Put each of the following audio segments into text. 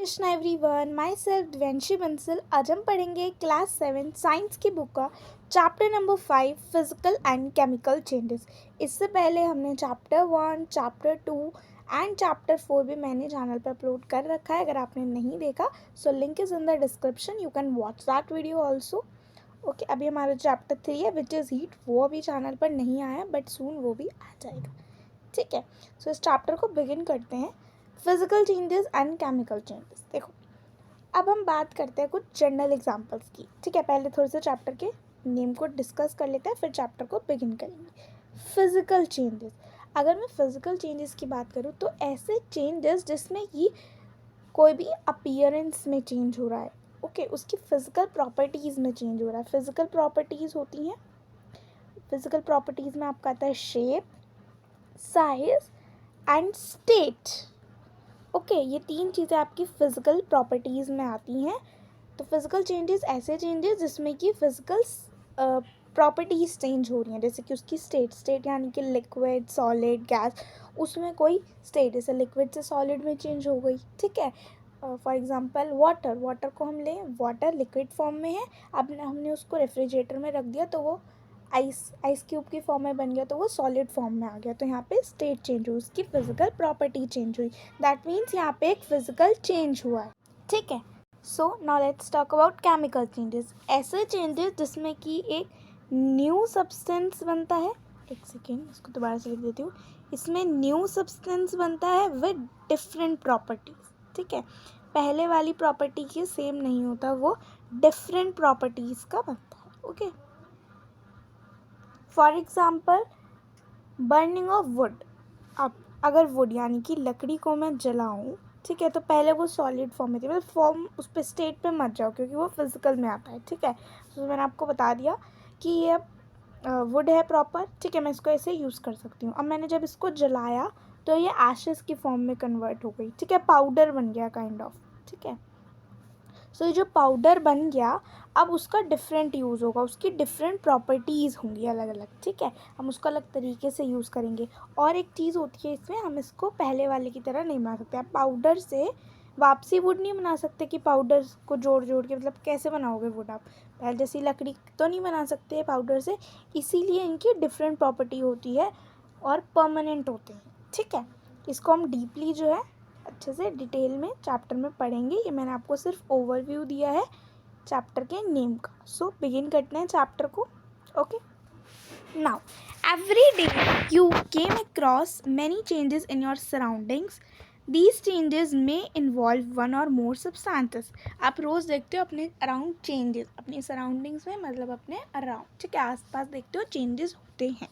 Krishna everyone, my self Divyanshi Bansal. आज हम पढ़ेंगे क्लास 7 साइंस की बुक का chapter number 5 physical and chemical changes. इससे पहले हमने चैप्टर 1, चैप्टर 2 एंड चैप्टर 4 भी मैंने चैनल पर अपलोड कर रखा है। अगर आपने नहीं देखा so link is in the description, you can watch that video also. Okay, अभी हमारा चैप्टर 3 है विच इज़ हीट। वो अभी चैनल पर नहीं आया बट सून वो भी आ जाएगा। ठीक है, सो इस चैप्टर को बिगिन करते हैं। Physical changes and chemical changes. देखो, अब हम बात करते हैं कुछ जनरल एग्जांपल्स की। ठीक है, पहले थोड़े से चैप्टर के नेम को डिस्कस कर लेते हैं, फिर चैप्टर को बिगिन करेंगे। फिजिकल चेंजेस, अगर मैं फिजिकल चेंजेस की बात करूँ तो ऐसे चेंजेस जिसमें कि कोई भी अपीयरेंस में चेंज हो रहा है। ओके, उसकी फिजिकल प्रॉपर्टीज़ में चेंज हो रहा है। फिजिकल प्रॉपर्टीज़ होती हैं, फिजिकल प्रॉपर्टीज़ में आपका आता है shape, size and state. Okay, ये तीन चीज़ें आपकी फ़िज़िकल प्रॉपर्टीज़ में आती हैं। तो फिज़िकल चेंजेस ऐसे चेंजेस जिसमें कि फ़िज़िकल प्रॉपर्टीज़ चेंज हो रही हैं, जैसे कि उसकी स्टेट यानी कि लिक्विड, सॉलिड, गैस, उसमें कोई स्टेट जैसे लिक्विड से सॉलिड में चेंज हो गई। ठीक है, फॉर एग्जांपल वाटर को हम लें, वाटर लिक्विड फॉर्म में है, अब हमने उसको रेफ्रिजरेटर में रख दिया तो वो आइस क्यूब की फॉर्म में बन गया, तो वो सॉलिड फॉर्म में आ गया। तो यहाँ पे स्टेट चेंज हुई, उसकी फिजिकल प्रॉपर्टी चेंज हुई। दैट मीन्स यहाँ पे एक फिजिकल चेंज हुआ है। ठीक है, so now let's talk about chemical changes. ऐसे चेंजेस जिसमें कि एक न्यू सब्सटेंस बनता है। एक सेकेंड, इसको दोबारा से लिख देती हूँ। इसमें न्यू सब्सटेंस बनता है विद डिफरेंट प्रॉपर्टीज। ठीक है, पहले वाली प्रॉपर्टी के सेम नहीं होता, वो डिफरेंट प्रॉपर्टीज का बनता है। Okay, for example burning of would. अब अगर वुड यानी कि लकड़ी को मैं जलाऊँ, ठीक है, तो पहले वो सॉलिड फॉर्म में थी, मतलब फॉर्म उस पर स्टेट पे मत जाओ क्योंकि वो फिजिकल में आता है। ठीक है, तो मैंने आपको बता दिया कि ये वुड है प्रॉपर। ठीक है, मैं इसको ऐसे यूज़ कर सकती हूँ। अब मैंने जब इसको जलाया तो ये एशेस की फॉर्म में कन्वर्ट हो गई। ठीक है, पाउडर बन गया काइंड ऑफ। ठीक है, सो ये जो पाउडर बन गया, अब उसका डिफरेंट यूज़ होगा, उसकी डिफरेंट प्रॉपर्टीज़ होंगी अलग अलग। ठीक है, हम उसको अलग तरीके से यूज़ करेंगे। और एक चीज़ होती है इसमें, हम इसको पहले वाले की तरह नहीं बना सकते। आप पाउडर से वापसी वुड नहीं बना सकते कि पाउडर को जोड़ जोड़ के, मतलब कैसे बनाओगे वुड आप, पहले जैसी लकड़ी तो नहीं बना सकते पाउडर से। इसीलिए इनकी डिफरेंट प्रॉपर्टी होती है और परमानेंट होते हैं। ठीक है, इसको हम डीपली जो है अच्छे से डिटेल में चैप्टर में पढ़ेंगे। ये मैंने आपको सिर्फ ओवरव्यू दिया है चैप्टर के नेम का। सो बिगिन करते हैं चैप्टर को। Okay, now every day you came across many changes in your surroundings. These changes में involve one or more substances. आप रोज़ देखते हो अपने अराउंड चेंजेस, अपनी सराउंडिंग्स में मतलब अपने अराउंड, ठीक है, आसपास देखते हो चेंजेस होते हैं।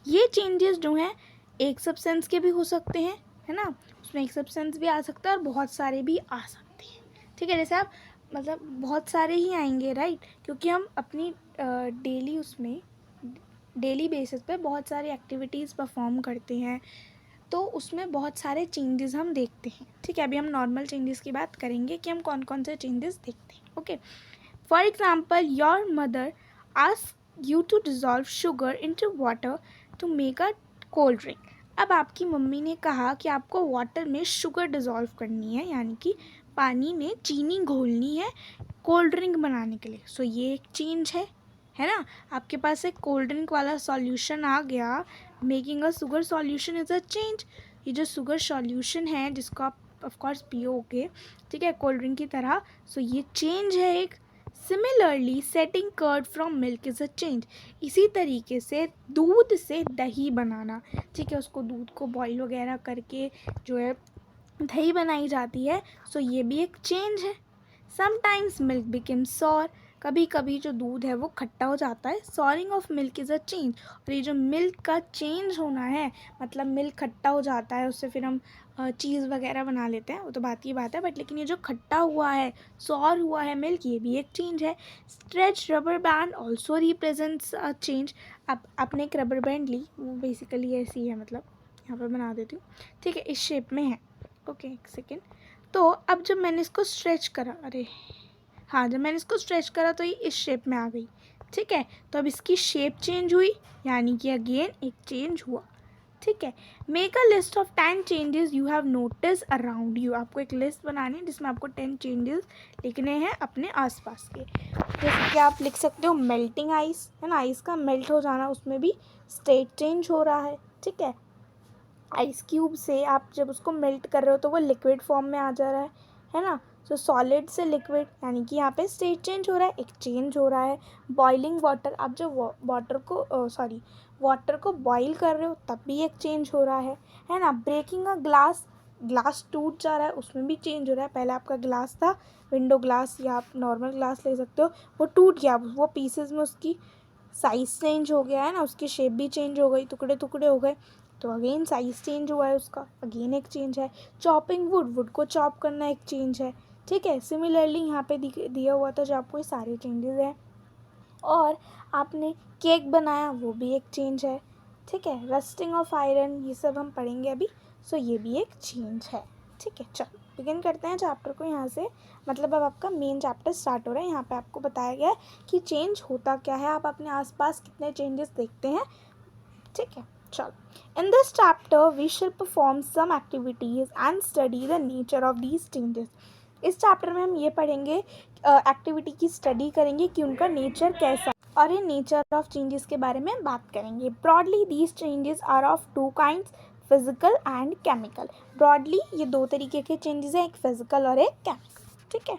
ये चेंजेस जो हैं एक सब्सटेंस के भी हो सकते हैं, है ना, उसमें एक सब्सटेंस भी आ सकता है और बहुत सारे भी आ सकते हैं। ठीक है, जैसे आप मतलब बहुत सारे ही आएंगे, राइट, क्योंकि हम अपनी डेली उसमें डेली बेसिस पे बहुत सारी एक्टिविटीज़ परफॉर्म करते हैं, तो उसमें बहुत सारे चेंजेस हम देखते हैं। ठीक है, अभी हम नॉर्मल चेंजेस की बात करेंगे कि हम कौन कौन से चेंजेस देखते हैं। Okay, for example your mother ask you to dissolve sugar into water to make a cold drink. अब आपकी मम्मी ने कहा कि आपको वाटर में शुगर डिज़ोल्व करनी है, यानी कि पानी में चीनी घोलनी है कोल्ड ड्रिंक बनाने के लिए। सो ये एक चेंज है ना, आपके पास एक कोल्ड ड्रिंक वाला सॉल्यूशन आ गया। Making a sugar solution is a change. ये जो शुगर सॉल्यूशन है जिसको आप ऑफकोर्स पियोगे, ठीक है, कोल्ड ड्रिंक की तरह, सो ये चेंज है एक। Similarly setting curd from milk is a change. इसी तरीके से दूध से दही बनाना, ठीक है, उसको दूध को बॉईल वगैरह करके जो है दही बनाई जाती है, सो ये भी एक चेंज है। Sometimes milk become sour. कभी कभी जो दूध है वो खट्टा हो जाता है। Soaring of milk is a change. और ये जो मिल्क का चेंज होना है, मतलब मिल्क खट्टा हो जाता है, उससे फिर हम चीज़ वगैरह बना लेते हैं, वो तो बात की बात है, बट लेकिन ये जो खट्टा हुआ है, सॉर हुआ है मिल्क, ये भी एक चेंज है। Stretch rubber band also represents a change. आपने एक रबर बैंड ली, वो बेसिकली ऐसी है, मतलब यहाँ पर बना देती हूँ, ठीक है, इस शेप में है। ओके, एक सेकेंड। तो अब जब मैंने इसको स्ट्रेच करा, जब मैंने इसको स्ट्रेच करा तो ये इस शेप में आ गई। ठीक है, तो अब इसकी शेप चेंज हुई, यानी कि अगेन एक चेंज हुआ। ठीक है। Make a list of 10 changes you have notice around you. आपको एक लिस्ट बनानी है जिसमें आपको 10 चेंजेस लिखने हैं अपने आसपास के। जैसे कि आप लिख सकते हो मेल्टिंग आइस, है ना, आइस का मेल्ट हो जाना, उसमें भी स्टेट चेंज हो रहा है। ठीक है, आइस क्यूब से आप जब उसको मेल्ट कर रहे हो तो वो लिक्विड फॉर्म में आ जा रहा है ना। तो सॉलिड से लिक्विड, यानी कि यहाँ पे स्टेट चेंज हो रहा है, एक चेंज हो रहा है। बॉइलिंग वाटर, आप जब वाटर को बॉईल कर रहे हो तब भी एक चेंज हो रहा है ना। ब्रेकिंग अ ग्लास, ग्लास टूट जा रहा है, उसमें भी चेंज हो रहा है। पहले आपका ग्लास था विंडो ग्लास या आप नॉर्मल ग्लास ले सकते हो, वो टूट गया, वो पीसेज में उसकी साइज़ चेंज हो गया है ना, उसकी शेप भी चेंज हो गई, टुकड़े टुकड़े हो गए, तो अगेन साइज़ चेंज हुआ है उसका, अगेन एक चेंज है। चॉपिंग वुड, वुड को चॉप करना एक चेंज है। ठीक है, सिमिलरली यहाँ पे दिया हुआ था जो आपको ये सारे चेंजेस हैं। और आपने केक बनाया, वो भी एक चेंज है। ठीक है, रस्टिंग ऑफ आयरन, ये सब हम पढ़ेंगे अभी, सो ये भी एक चेंज है। ठीक है, चलो बिगिन करते हैं चैप्टर को यहाँ से। मतलब अब आपका मेन चैप्टर स्टार्ट हो रहा है। यहाँ पे आपको बताया गया है कि चेंज होता क्या है, आप अपने आसपास कितने चेंजेस देखते हैं। ठीक है, चलो। In this chapter we shall perform some activities and study the nature of these changes. इस चैप्टर में हम ये पढ़ेंगे, एक्टिविटी की स्टडी करेंगे कि उनका नेचर कैसा, और ये नेचर ऑफ चेंजेस के बारे में बात करेंगे। Broadly these changes are of two kinds, physical and chemical. Broadly ये दो तरीके के चेंजेस हैं, एक फिजिकल और एक केमिकल। ठीक है,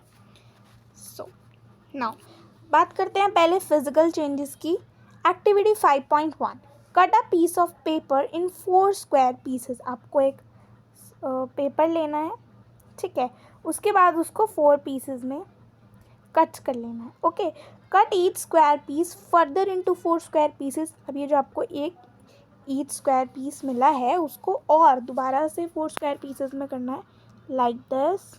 सो नाउ बात करते हैं पहले फिजिकल चेंजेस की। Activity 5.1, cut a piece of paper in 4 square pieces. आपको एक पेपर लेना है, ठीक है, उसके बाद उसको 4 पीसेस में कट कर लेना है। Okay, cut each square piece further into 4 square pieces. अब ये जो आपको एक ईच स्क्वायर पीस मिला है उसको और दोबारा से 4 स्क्वायर पीसेस में करना है, लाइक दिस।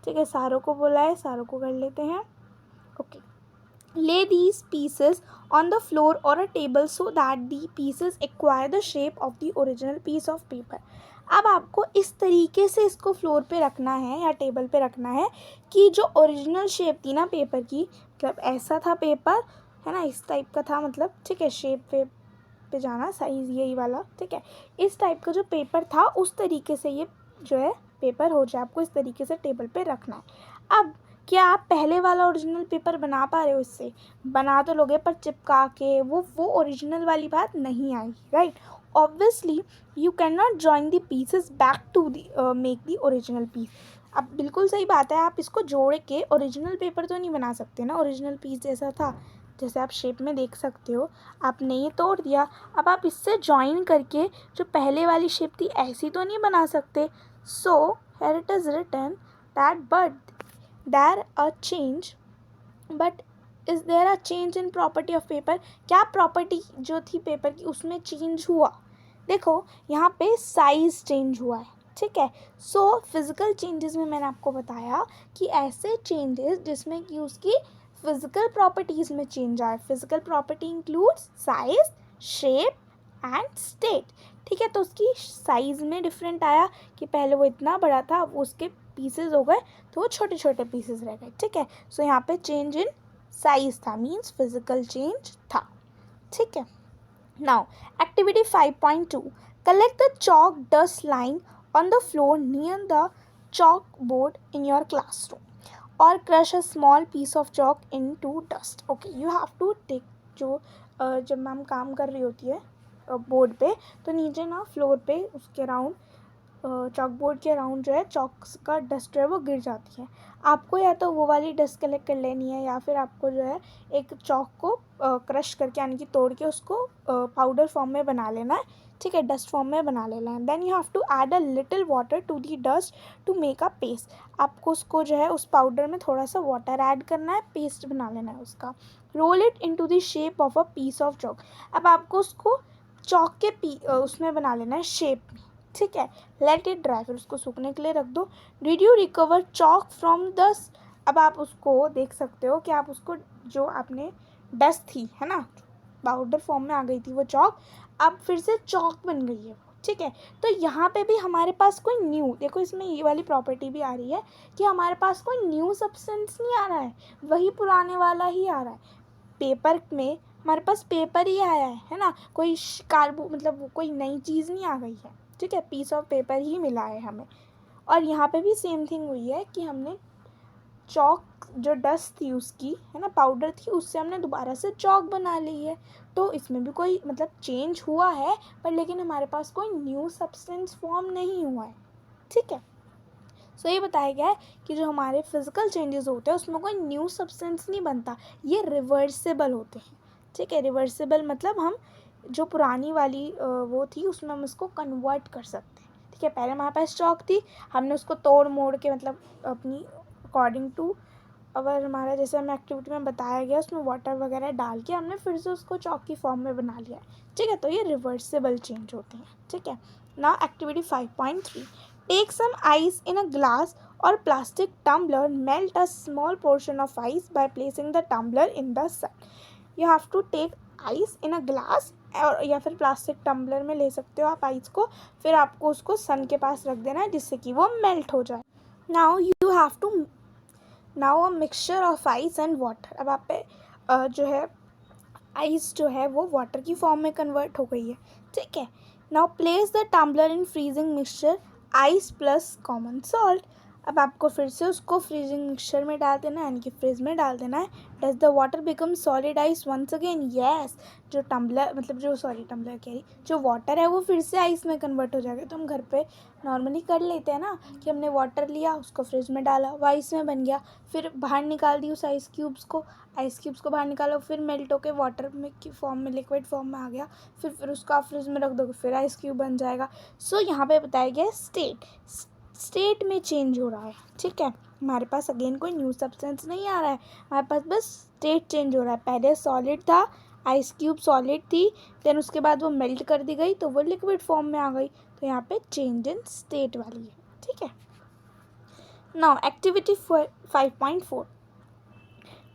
ठीक है, सारों को बोला है, सारों को कर लेते हैं। Okay, lay these pieces on the floor or a table so that the pieces acquire the shape of the original piece of paper। अब आपको इस तरीके से इसको फ्लोर पे रखना है या टेबल पे रखना है कि जो ओरिजिनल शेप थी ना पेपर की, मतलब ऐसा था पेपर, है ना, इस टाइप का था, मतलब ठीक है, शेप पे जाना, साइज़ यही वाला, ठीक है, इस टाइप का जो पेपर था उस तरीके से ये जो है पेपर हो जाए। आपको इस तरीके से टेबल पे रखना है। अब क्या आप पहले वाला ओरिजिनल पेपर बना पा रहे हो? इससे बना तो लोगे, पर चिपका के वो ओरिजिनल वाली बात नहीं आएगी, right. Obviously you can not join the pieces back to the make the original piece. अब बिल्कुल सही बात है, आप इसको जोड़ के ओरिजिनल पेपर तो नहीं बना सकते ना, ओरिजिनल पीस जैसा था, जैसे आप शेप में देख सकते हो, आपने ये तोड़ दिया। अब आप इससे जॉइन करके जो पहले वाली शेप थी ऐसी तो नहीं बना सकते। So here it is written that there a change, but is there a change in property of paper. क्या प्रॉपर्टी जो थी पेपर की उसमें चेंज हुआ? देखो यहाँ पे साइज़ चेंज हुआ है, ठीक है। सो फिज़िकल चेंजेस में मैंने आपको बताया कि ऐसे चेंजेस जिसमें कि उसकी फिज़िकल प्रॉपर्टीज़ में चेंज आए। Physical property includes size, shape and state. ठीक है, तो उसकी साइज़ में डिफरेंट आया कि पहले वो इतना बड़ा था, अब उसके पीसेज हो गए तो वो छोटे छोटे पीसेज रह गए। ठीक है, सो यहाँ पे चेंज इन साइज था, मीन्स फिजिकल चेंज था। ठीक है, now activity 5.2, collect the chalk dust lying on the floor near the chalkboard in your classroom or crush a small piece of chalk into dust। okay, you have to take जो जब ma'am काम कर रही होती है board पे, तो नीचे ना फ्लोर पे उसके राउंड चॉक बोर्ड के अराउंड जो है चॉक का डस्ट जो है वो गिर जाती है। आपको या तो वो वाली डस्ट कलेक्ट कर लेनी है, या फिर आपको जो है एक चॉक को क्रश करके, यानी कि तोड़ के उसको पाउडर फॉर्म में बना लेना है। ठीक है, डस्ट फॉर्म में बना लेना है। Then you have to add a little water to the dust to make a paste. आपको उसको जो है उस पाउडर में थोड़ा सा वाटर ऐड करना है, पेस्ट बना लेना है उसका। Roll it into the shape of a piece of chalk. अब आपको उसको चॉक के उसमें बना लेना है, शेप में। ठीक है, लेट इट ड्राई, फिर उसको सूखने के लिए रख दो। Did you recover chalk from dust. अब आप उसको देख सकते हो कि आप उसको जो आपने डस्ट थी, है ना, पाउडर फॉर्म में आ गई थी वो चॉक, अब फिर से चॉक बन गई है वो। ठीक है, तो यहाँ पे भी हमारे पास कोई न्यू, देखो इसमें ये वाली प्रॉपर्टी भी आ रही है कि हमारे पास कोई न्यू सब्सटेंस नहीं आ रहा है, वही पुराने वाला ही आ रहा है। पेपर में हमारे पास पेपर ही आया है ना, कोई मतलब कोई नई चीज़ नहीं आ गई है, ठीक है, पीस ऑफ पेपर ही मिला है हमें। और यहाँ पे भी सेम थिंग हुई है कि हमने चॉक जो डस्ट थी उसकी, है ना, पाउडर थी, उससे हमने दोबारा से चॉक बना ली है। तो इसमें भी कोई मतलब चेंज हुआ है, पर लेकिन हमारे पास कोई न्यू सब्सटेंस फॉर्म नहीं हुआ है, ठीक है। सो ये बताया गया है कि जो हमारे फिजिकल चेंजेस होते हैं उसमें कोई न्यू सब्सटेंस नहीं बनता, ये रिवर्सिबल होते हैं, ठीक है। रिवर्सिबल मतलब हम जो पुरानी वाली वो थी उसमें हम उसको कन्वर्ट कर सकते हैं, ठीक है। पहले हमारे पास चॉक थी, हमने उसको तोड़ मोड़ के मतलब अपनी अकॉर्डिंग टू अगर हमारा जैसे हमें एक्टिविटी में बताया गया उसमें वाटर वगैरह डाल के हमने फिर से उसको चॉक की फॉर्म में बना लिया है, ठीक है। तो ये रिवर्सिबल चेंज होते हैं, ठीक है। Now activity 5.3, take some ice in a glass or plastic tumbler, melt a small portion of ice by placing the tumbler in the sun. You have to take ice in a glass or या फिर plastic tumbler में ले सकते हो आप ice को, फिर आपको उसको सन के पास रख देना है जिससे कि वो मेल्ट हो जाए। Now you have to now a mixture of ice and water, अब आप पे जो है आइस जो है वो वाटर की फॉर्म में कन्वर्ट हो गई है, ठीक है। Now place the tumbler in freezing mixture ice plus common salt, अब आपको फिर से उसको फ्रीजिंग मिक्सचर में डाल देना है, यानी कि फ्रिज में डाल देना है। Does the water become solid ice once again, yes, जो टम्बलर मतलब टम्बलर कह रही, जो वाटर है वो फिर से आइस में कन्वर्ट हो जाएगा। तो हम घर पे नॉर्मली कर लेते हैं ना कि हमने वाटर लिया, उसको फ्रिज में डाला, वो आइस में बन गया, फिर बाहर निकाल दी उस आइस क्यूब्स को बाहर निकालो, फिर मेल्ट होकर वाटर में की फॉर्म में, लिक्विड फॉर्म में आ गया, फिर उसको आप फ्रिज में रख दोगे, फिर आइस क्यूब बन जाएगा। सो यहाँ पे बताया गया स्टेट में चेंज हो रहा है, ठीक है। हमारे पास अगेन कोई न्यू सब्सटेंस नहीं आ रहा है, हमारे पास बस स्टेट चेंज हो रहा है। पहले सॉलिड था, आइस क्यूब सॉलिड थी, देन उसके बाद वो मेल्ट कर दी गई तो वो लिक्विड फॉर्म में आ गई, तो यहाँ पे चेंज इन स्टेट वाली है, ठीक है। Now activity 5.4,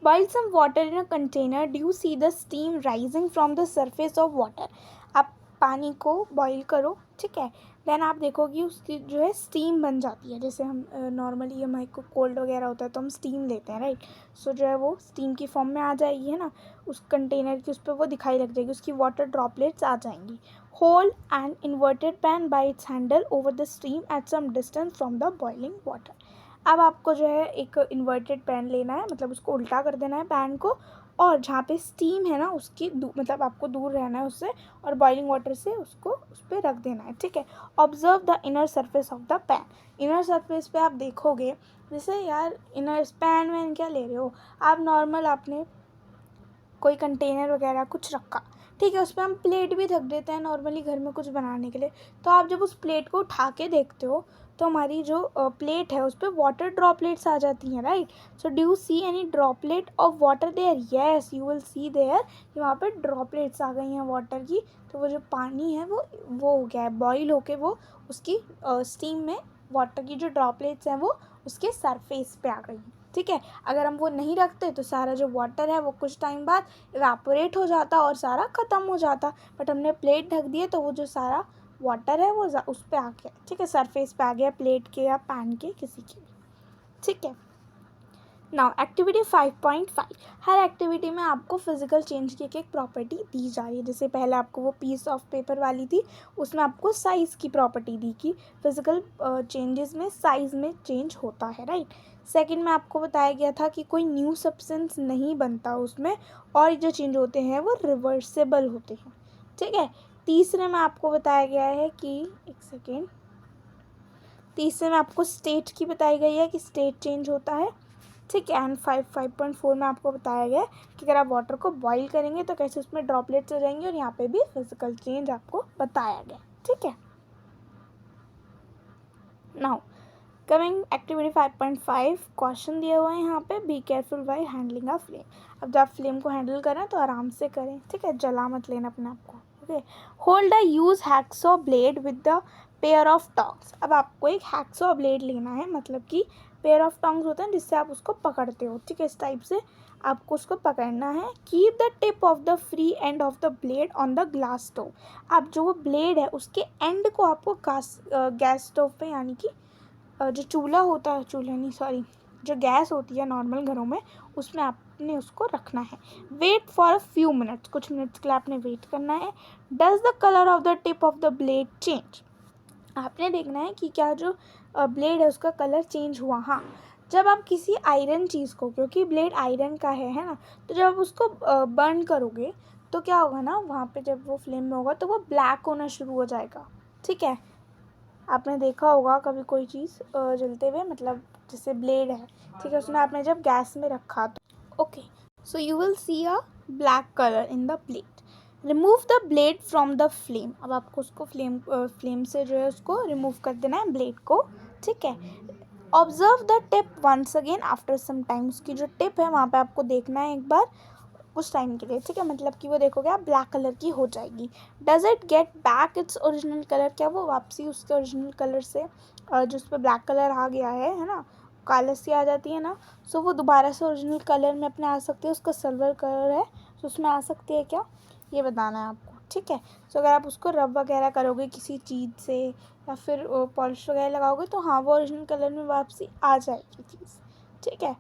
boil some water in a container. Do you see the steam rising from the surface of water? आप पानी को बॉईल करो, ठीक है, देन आप देखोगे उसकी जो है स्टीम बन जाती है। जैसे हम नॉर्मली हमारे को कोल्ड वगैरह होता है तो हम स्टीम लेते हैं, राइट। सो जो है वो स्टीम की फॉर्म में आ जाएगी, है ना, उस कंटेनर की, उस पर वो दिखाई लग जाएगी, उसकी वाटर ड्रॉपलेट्स आ जाएंगी। Hold an inverted pan by its handle over the steam at some distance from the boiling water. अब आपको जो है एक इन्वर्टेड पैन लेना है, मतलब उसको उल्टा कर देना है पैन को, और जहाँ पे स्टीम है ना उसकी मतलब आपको दूर रहना है उससे, और बॉइलिंग वाटर से उसको उस पर रख देना है, ठीक है। Observe the inner surface of the pan, inner surface पे आप देखोगे, जैसे यार इनर पैन वैन क्या ले रहे हो आप, नॉर्मल आपने कोई कंटेनर वगैरह कुछ रखा, ठीक है, उस पर हम प्लेट भी रख देते हैं नॉर्मली घर में कुछ बनाने के लिए। तो आप जब उस प्लेट को उठा के देखते हो तो हमारी जो प्लेट है उस पर वाटर ड्रॉपलेट्स आ जाती हैं, right. So do you see any droplet of water there, yes you will see there, वहाँ पर ड्रॉपलेट्स आ गई हैं वाटर की। तो वो जो पानी है वो हो गया है बॉईल होके, वो उसकी स्टीम में वाटर की जो ड्रॉपलेट्स हैं वो उसके सरफेस पे आ गई हैं, ठीक है। अगर हम वो नहीं रखते तो सारा जो वाटर है वो कुछ टाइम बाद इवेपोरेट हो जाता और सारा ख़त्म हो जाता, बट हमने प्लेट ढक दिए तो वो जो सारा वाटर है वो उस पर आ गया, ठीक है, सरफेस पे आ गया, प्लेट के या पैन के किसी के भी, ठीक है। नाउ एक्टिविटी 5.5, हर एक्टिविटी में आपको फिजिकल चेंज की एक प्रॉपर्टी दी जा रही है। जैसे पहले आपको वो पीस ऑफ पेपर वाली थी, उसमें आपको साइज़ की प्रॉपर्टी दी कि फिजिकल चेंजेस में साइज़ में चेंज होता है, राइट। सेकंड में आपको बताया गया था कि कोई न्यू सब्सटेंस नहीं बनता उसमें, और जो चेंज होते हैं वो रिवर्सिबल होते हैं, ठीक है। तीसरे में आपको बताया गया है कि तीसरे में आपको स्टेट की बताई गई है कि स्टेट चेंज होता है, ठीक है। एंड 5.4 में आपको बताया गया कि अगर आप वाटर को बॉईल करेंगे तो कैसे उसमें ड्रॉपलेट्स हो जाएंगे, और यहाँ पे भी फिजिकल चेंज आपको बताया गया, ठीक है। नाउ कमिंग एक्टिविटी 5.5, क्वेश्चन दिए हुए हैं यहाँ पे, be careful while handling a flame. अब जब फ्लेम को हैंडल करें तो आराम से करें, ठीक है, जला मत लेना अपने आप को, okay. Hold a use hacksaw blade with the pair of tongs, अब आपको एक हैक्सॉ ब्लेड लेना है, मतलब कि पेयर ऑफ टॉन्ग्स होते हैं जिससे आप उसको पकड़ते हो, ठीक है, इस टाइप से आपको उसको पकड़ना है। Keep the tip of the free end of the blade on the glass stove, अब जो वो ब्लेड है उसके एंड को आपको गैस स्टोव पे, यानी कि जो चूल्हा होता है, चूल्हा नहीं सॉरी जो गैस होती है नॉर्मल घरों में उसमें आपने उसको रखना है। Wait for a few minutes, कुछ मिनट्स के लिए आपने वेट करना है। Does the colour of the tip of the blade change, आपने देखना है कि क्या जो ब्लेड है उसका कलर चेंज हुआ। हाँ, जब आप किसी आयरन चीज़ को, क्योंकि ब्लेड आयरन का है ना, तो जब आप उसको बर्न करोगे तो क्या होगा ना, वहाँ पे जब वो फ्लेम में होगा तो वो ब्लैक होना शुरू हो जाएगा। ठीक है, आपने देखा होगा कभी कोई चीज़ जलते हुए, मतलब जैसे ब्लेड है, ठीक है, उसमें आपने जब गैस में रखा तो okay, so you will C a black colour in the blade. Remove the blade from the flame, अब आपको उसको फ्लेम से जो है उसको रिमूव कर देना है ब्लेड को। ठीक है, observe the tip once again after some time, उसकी जो टिप है वहाँ पे आपको देखना है एक बार कुछ टाइम के लिए। ठीक है, मतलब कि वो देखोगे आप ब्लैक कलर की हो जाएगी। Does it get back its original colour, क्या वो वापसी उसके ओरिजिनल कलर से जो उस पर ब्लैक कलर आ गया है ना, कालस सी आ जाती है ना, सो वो दोबारा से ओरिजिनल कलर में अपने आ सकती है, उसका सिल्वर कलर है तो उसमें आ सकती है क्या, ये बताना है आपको। ठीक है, सो अगर आप उसको रब वगैरह करोगे किसी चीज़ से या फिर पॉलिश वगैरह लगाओगे तो हाँ वो ओरिजिनल कलर में वापसी आ जाएगी चीज़। ठीक है,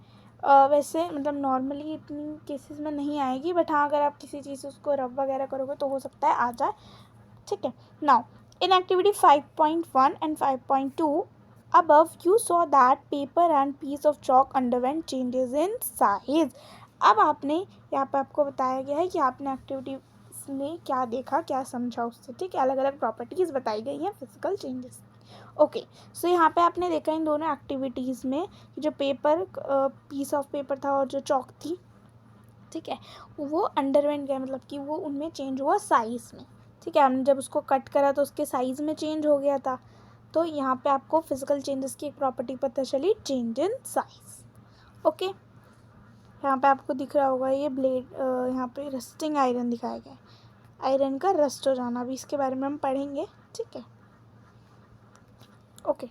वैसे मतलब नॉर्मली इतनी केसेस में नहीं आएगी, बट हाँ अगर आप किसी चीज़ से उसको रब वगैरह करोगे तो हो सकता है आ जाए। ठीक है, now in activity 5.1 and 5.2 above you saw that paper and piece of chalk underwent changes in size। अब आपने यहाँ पे आपको बताया गया है कि आपने एक्टिविटी में क्या देखा, क्या समझा उससे। ठीक है, अलग अलग प्रॉपर्टीज़ बताई गई हैं फिजिकल चेंजेस। ओके, सो यहाँ पे आपने देखा इन दोनों एक्टिविटीज़ में जो पेपर पीस ऑफ पेपर था और जो चॉक थी, ठीक है, वो अंडरवेंट गया, मतलब कि वो उनमें चेंज हुआ साइज़ में। ठीक है, हमने जब उसको कट करा तो उसके साइज़ में चेंज हो गया था। तो यहाँ पे आपको फिजिकल चेंजेस की एक प्रॉपर्टी पता चली, चेंज इन साइज। ओके, यहाँ पे आपको दिख रहा होगा ये ब्लेड, यहाँ पे रस्टिंग आयरन दिखाया गया है, आयरन का रस्ट हो जाना, अभी इसके बारे में हम पढ़ेंगे। ठीक है, ओके,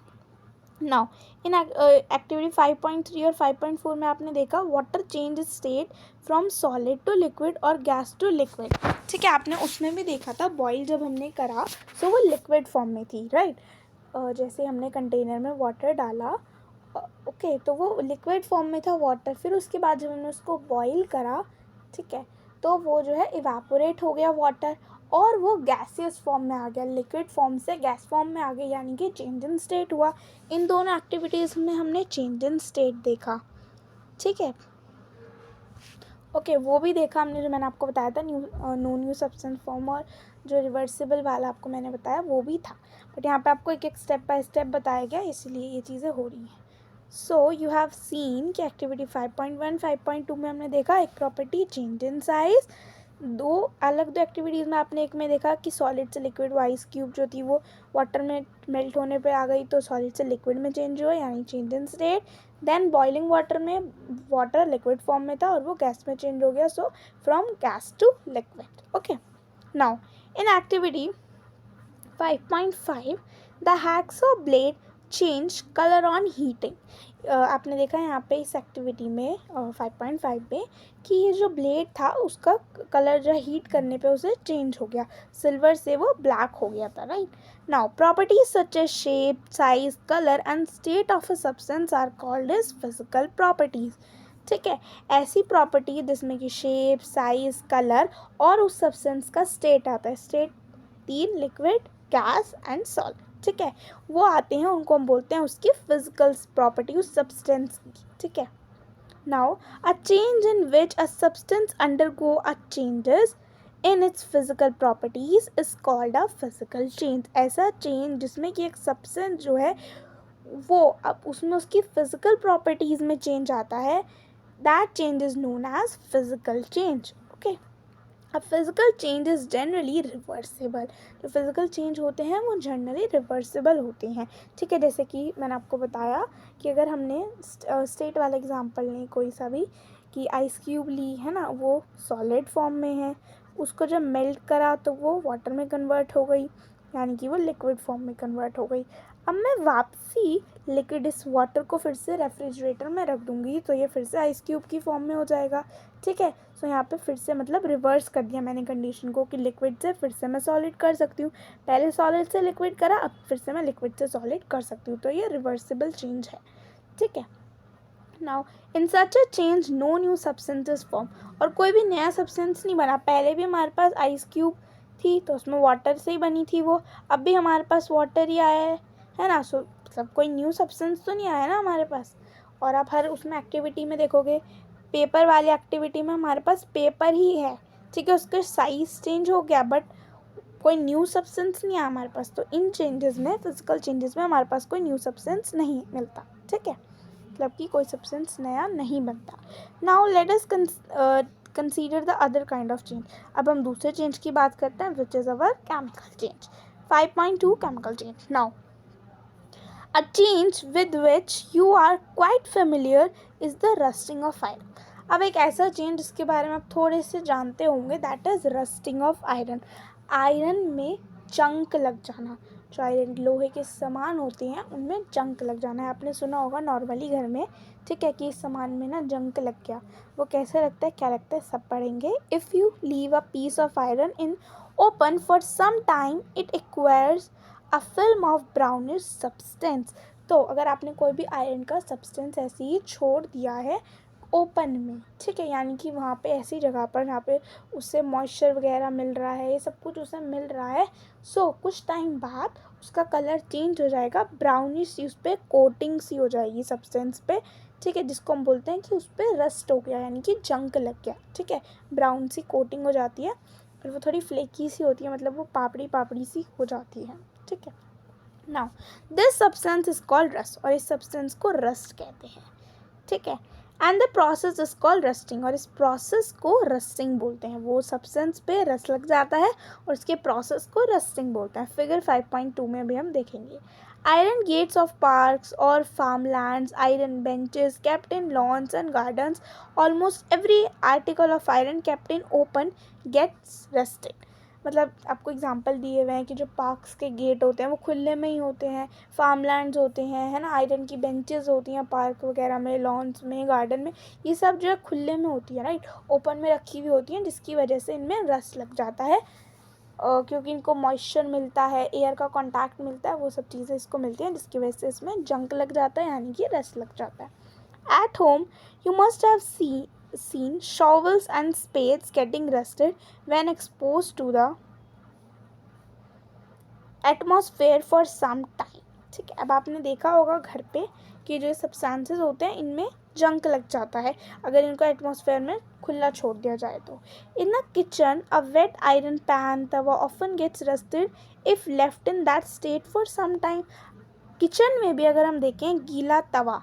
नाउ इन एक्टिविटी 5.3 और 5.4 में आपने देखा water change state from solid to liquid और गैस टू लिक्विड। ठीक है, आपने उसमें भी देखा था बॉयल जब हमने करा तो वो लिक्विड फॉर्म में थी, राइट। जैसे हमने कंटेनर में वाटर डाला, ओके, तो वो लिक्विड फॉर्म में था वाटर, फिर उसके बाद जब हमने उसको बॉईल करा, ठीक है, तो वो जो है इवापोरेट हो गया वाटर और वो गैसियस फॉर्म में आ गया, लिक्विड फॉर्म से गैस फॉर्म में आ गया, यानी कि चेंज इन स्टेट हुआ। इन दोनों एक्टिविटीज़ में हमने चेंज इन स्टेट देखा। ठीक है, ओके, वो भी देखा हमने जो मैंने आपको बताया था नो न्यू सब्सटेंस फॉर्म, और जो रिवर्सिबल वाला आपको मैंने बताया वो भी था, बट यहाँ पे आपको एक एक स्टेप बाय स्टेप बताया गया, इसलिए ये चीज़ें हो रही हैं। सो यू हैव सीन कि एक्टिविटी 5.1 5.2 में हमने देखा एक प्रॉपर्टी चेंज इन साइज, दो एक्टिविटीज़ में आपने एक में देखा कि सॉलिड से लिक्विड, आइस क्यूब जो थी वो वाटर में मेल्ट होने पे आ गई तो सॉलिड से लिक्विड में चेंज हुआ, यानी change in state. Then boiling water में वाटर लिक्विड फॉर्म में था और वो गैस में चेंज हो गया, so from gas to liquid. Okay, now in activity 5.5 the hacksaw blade change colour on heating. आपने देखा यहाँ पे इस एक्टिविटी में 5.5 में कि ये जो ब्लेड था उसका कलर जो हीट करने पे उसे चेंज हो गया, सिल्वर से वो ब्लैक हो गया था, right. Now properties such as shape, size, colour and state of a substance are called as physical properties. ठीक है, ऐसी प्रॉपर्टी जिसमें कि शेप, साइज, कलर और उस सब्सटेंस का स्टेट आता है, स्टेट तीन, लिक्विड, गैस एंड सॉलिड। ठीक है, वो आते हैं, उनको हम बोलते हैं उसकी फिजिकल प्रॉपर्टी उस सब्सटेंस की। ठीक है, now a change in which a substance undergo a changes in its physical properties is called a physical change. ऐसा चेंज जिसमें कि एक सब्सटेंस जो है वो अब उसमें उसकी फिजिकल प्रॉपर्टीज में चेंज आता है, that change is known as physical change. Okay, अब physical change is generally reversible, जो फिजिकल चेंज होते हैं वो जनरली रिवर्सिबल होते हैं। ठीक है, जैसे कि मैंने आपको बताया कि अगर हमने स्टेट वाला एग्जांपल लें कोई सा भी, कि आइस क्यूब ली है ना, वो सॉलिड फॉर्म में है, उसको जब मेल्ट करा तो वो वाटर में कन्वर्ट हो गई, यानी कि वो लिक्विड फॉर्म में कन्वर्ट हो गई। अब मैं वापसी लिक्विड इस वाटर को फिर से रेफ्रिजरेटर में रख दूँगी तो ये फिर से आइस क्यूब की फॉर्म में हो जाएगा। ठीक है, सो यहाँ पे फिर से मतलब रिवर्स कर दिया मैंने कंडीशन को कि लिक्विड से फिर से मैं सॉलिड कर सकती हूँ, पहले सॉलिड से लिक्विड करा, अब फिर से मैं लिक्विड से सॉलिड कर सकती हूँ, तो ये रिवर्सिबल चेंज है। ठीक है, now in such a change no new substance is form, और कोई भी नया सब्सटेंस नहीं बना। पहले भी हमारे पास आइस क्यूब थी तो उसमें वाटर से ही बनी थी वो, अब भी हमारे पास वाटर ही आया है ना। सो मतलब कोई न्यू सब्सटेंस तो नहीं आया ना हमारे पास। और आप हर उसमें एक्टिविटी में देखोगे, पेपर वाली एक्टिविटी में हमारे पास पेपर ही है, ठीक है, उसका साइज चेंज हो गया बट कोई न्यू सब्सटेंस नहीं आया हमारे पास। तो इन चेंजेस में, फिजिकल चेंजेस में हमारे पास कोई न्यू सब्सटेंस नहीं मिलता, ठीक है, मतलब कि कोई सब्सटेंस नया नहीं बनता। Now let us consider the other kind of change. अब हम दूसरे चेंज की बात करते हैं which is our chemical change. 5.2 chemical change. Now a change with which you are quite familiar is the rusting of iron. अब एक ऐसा चेंज जिसके बारे में आप थोड़े से जानते होंगे, that is rusting of iron. Iron में जंक लग जाना, जो आयरन लोहे के सामान होते हैं उनमें जंक लग जाना है। आपने सुना होगा नॉर्मली घर में, ठीक है, कि इस सामान में ना जंक लग गया। वो कैसे लगता है, क्या लगता है, सब पढ़ेंगे। If you leave a piece of iron in open for some time it acquires a film of brownish substance. तो अगर आपने कोई भी आयरन का सब्सटेंस ऐसे ही छोड़ दिया है ओपन में, ठीक है, यानी कि वहाँ पे ऐसी जगह पर जहाँ पे उससे मॉइस्चर वगैरह मिल रहा है, ये सब कुछ उसे मिल रहा है, सो कुछ टाइम बाद उसका कलर चेंज हो जाएगा, ब्राउनिश सी उस पर कोटिंग सी हो जाएगी सब्सटेंस पे, ठीक है, जिसको हम बोलते हैं कि उस पर रस्ट हो गया, यानी कि जंक लग गया, ठीक है, ब्राउन सी कोटिंग हो जाती है, फिर वो थोड़ी फ्लेकी सी होती है, मतलब वो पापड़ी पापड़ी सी हो जाती है, ठीक है। Now this substance is called rust, और इस सब्सटेंस को रस्ट कहते हैं, ठीक है। And the process is called rusting, और इस प्रोसेस को रस्टिंग बोलते हैं। वो सब्सटेंस पे रस्ट लग जाता है और इसके प्रोसेस को रस्टिंग बोलते हैं। फिगर 5.2 में भी हम देखेंगे। आयरन गेट्स ऑफ पार्क्स और farmlands, iron benches kept in lawns and gardens, almost every article of iron kept in open gets rusted। मतलब आपको एग्जांपल दिए हुए हैं कि जो पार्क्स के गेट होते हैं वो खुले में ही होते हैं, फार्मलैंड्स होते हैं, है ना, आयरन की बेंचेस होती हैं पार्क वगैरह में, लॉन्स में, गार्डन में, ये सब जो है खुले में होती है, राइट, ओपन में रखी हुई होती हैं, जिसकी वजह से इनमें रस्ट लग जाता है, क्योंकि इनको मॉइस्चर मिलता है, एयर का कॉन्टैक्ट मिलता है, वो सब चीज़ें इसको मिलती हैं, जिसकी वजह से इसमें जंक लग जाता है, यानी कि रस्ट लग जाता है। At home, you must have seen shovels and spades getting rusted when exposed to the atmosphere for some time। ठीक है, अब आपने देखा होगा घर पे कि जो सब्सटेंसेस होते हैं इनमें जंक लग जाता है अगर इनको एटमॉस्फेयर में खुला छोड़ दिया जाए तो। In a kitchen a wet iron pan तवा often gets rusted if left in that state for some time. Kitchen में भी अगर हम देखें गीला तवा,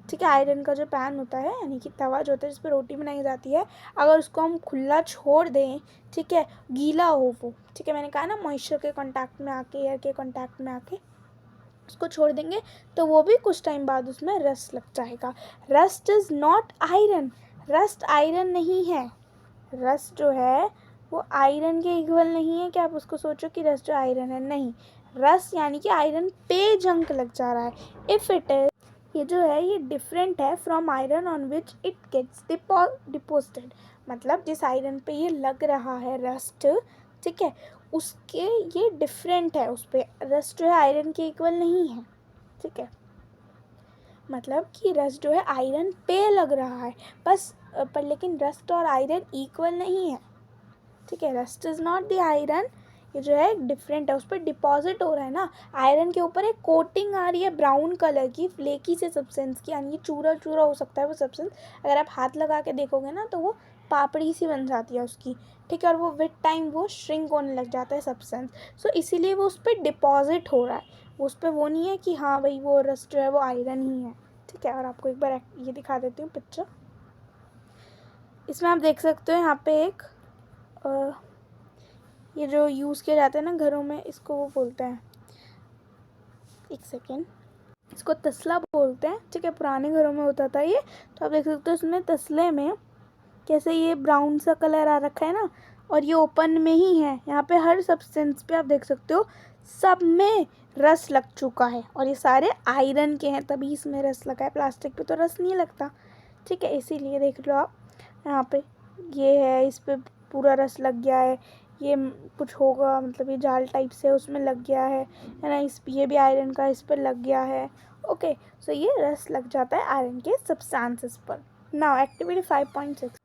ठीक है, आयरन का जो पैन होता है यानी कि तवा जो होता है जिस पर रोटी बनाई जाती है, अगर उसको हम खुला छोड़ दें, ठीक है, गीला हो वो, ठीक है, मैंने कहा ना मॉइस्चर के कांटेक्ट में आके, एयर के कांटेक्ट में आके उसको छोड़ देंगे तो वो भी कुछ टाइम बाद उसमें रस्ट लग जाएगा। Rust is not iron, rust iron नहीं है। रस्ट जो है वो आयरन के इक्वल नहीं है कि आप उसको सोचो कि रस्ट जो आयरन है, नहीं, रस्ट यानी कि आयरन पे जंक लग जा रहा है। इफ़ इट इज, ये जो है ये डिफरेंट है from iron on which it gets deposited, मतलब जिस आयरन पे ये लग रहा है रस्ट, ठीक है, उसके ये डिफरेंट है, उस पर रस्ट जो है आयरन के इक्वल नहीं है, ठीक है, मतलब कि रस्ट जो है आयरन पे लग रहा है बस, पर लेकिन रस्ट और आयरन इक्वल नहीं है, ठीक है, rust is not the iron, ये जो है डिफरेंट है, उस पर डिपॉजिट हो रहा है ना, आयरन के ऊपर एक कोटिंग आ रही है ब्राउन कलर की, फ्लेकी से सब्सटेंस की, यानी चूरा चूरा हो सकता है वो सब्सटेंस, अगर आप हाथ लगा के देखोगे ना तो वो पापड़ी सी बन जाती है उसकी, ठीक है, और वो विद टाइम वो श्रिंक होने लग जाता है सब्सटेंस, सो इसीलिए वो उस पर डिपॉजिट हो रहा है, उस पर वो नहीं है कि हाँ भाई वो रस्ट जो है वो आयरन ही है, ठीक है। और आपको एक बार ये दिखा देती हूँ पिक्चर, इसमें आप देख सकते हो यहाँ पे एक ये जो यूज़ किए जाते हैं ना घरों में, इसको वो बोलते हैं, एक सेकेंड, इसको तसला बोलते हैं, ठीक है, पुराने घरों में होता था ये, तो आप देख सकते हो इसमें तसले में कैसे ये ब्राउन सा कलर आ रखा है ना, और ये ओपन में ही है, यहाँ पे हर सब्सटेंस पे आप देख सकते हो सब में रस लग चुका है, और ये सारे आयरन के हैं तभी इसमें रस लगा है, प्लास्टिक पे तो रस नहीं लगता, ठीक है, इसीलिए देख लो आप यहाँ पे ये है, इस पर पूरा रस लग गया है, ये कुछ होगा मतलब ये जाल टाइप से उसमें लग गया है ना, इस ये भी आयरन का इस पर लग गया है, ओके, सो ये रस लग जाता है आयरन के सब्सटेंसेस पर. Now activity 5.6.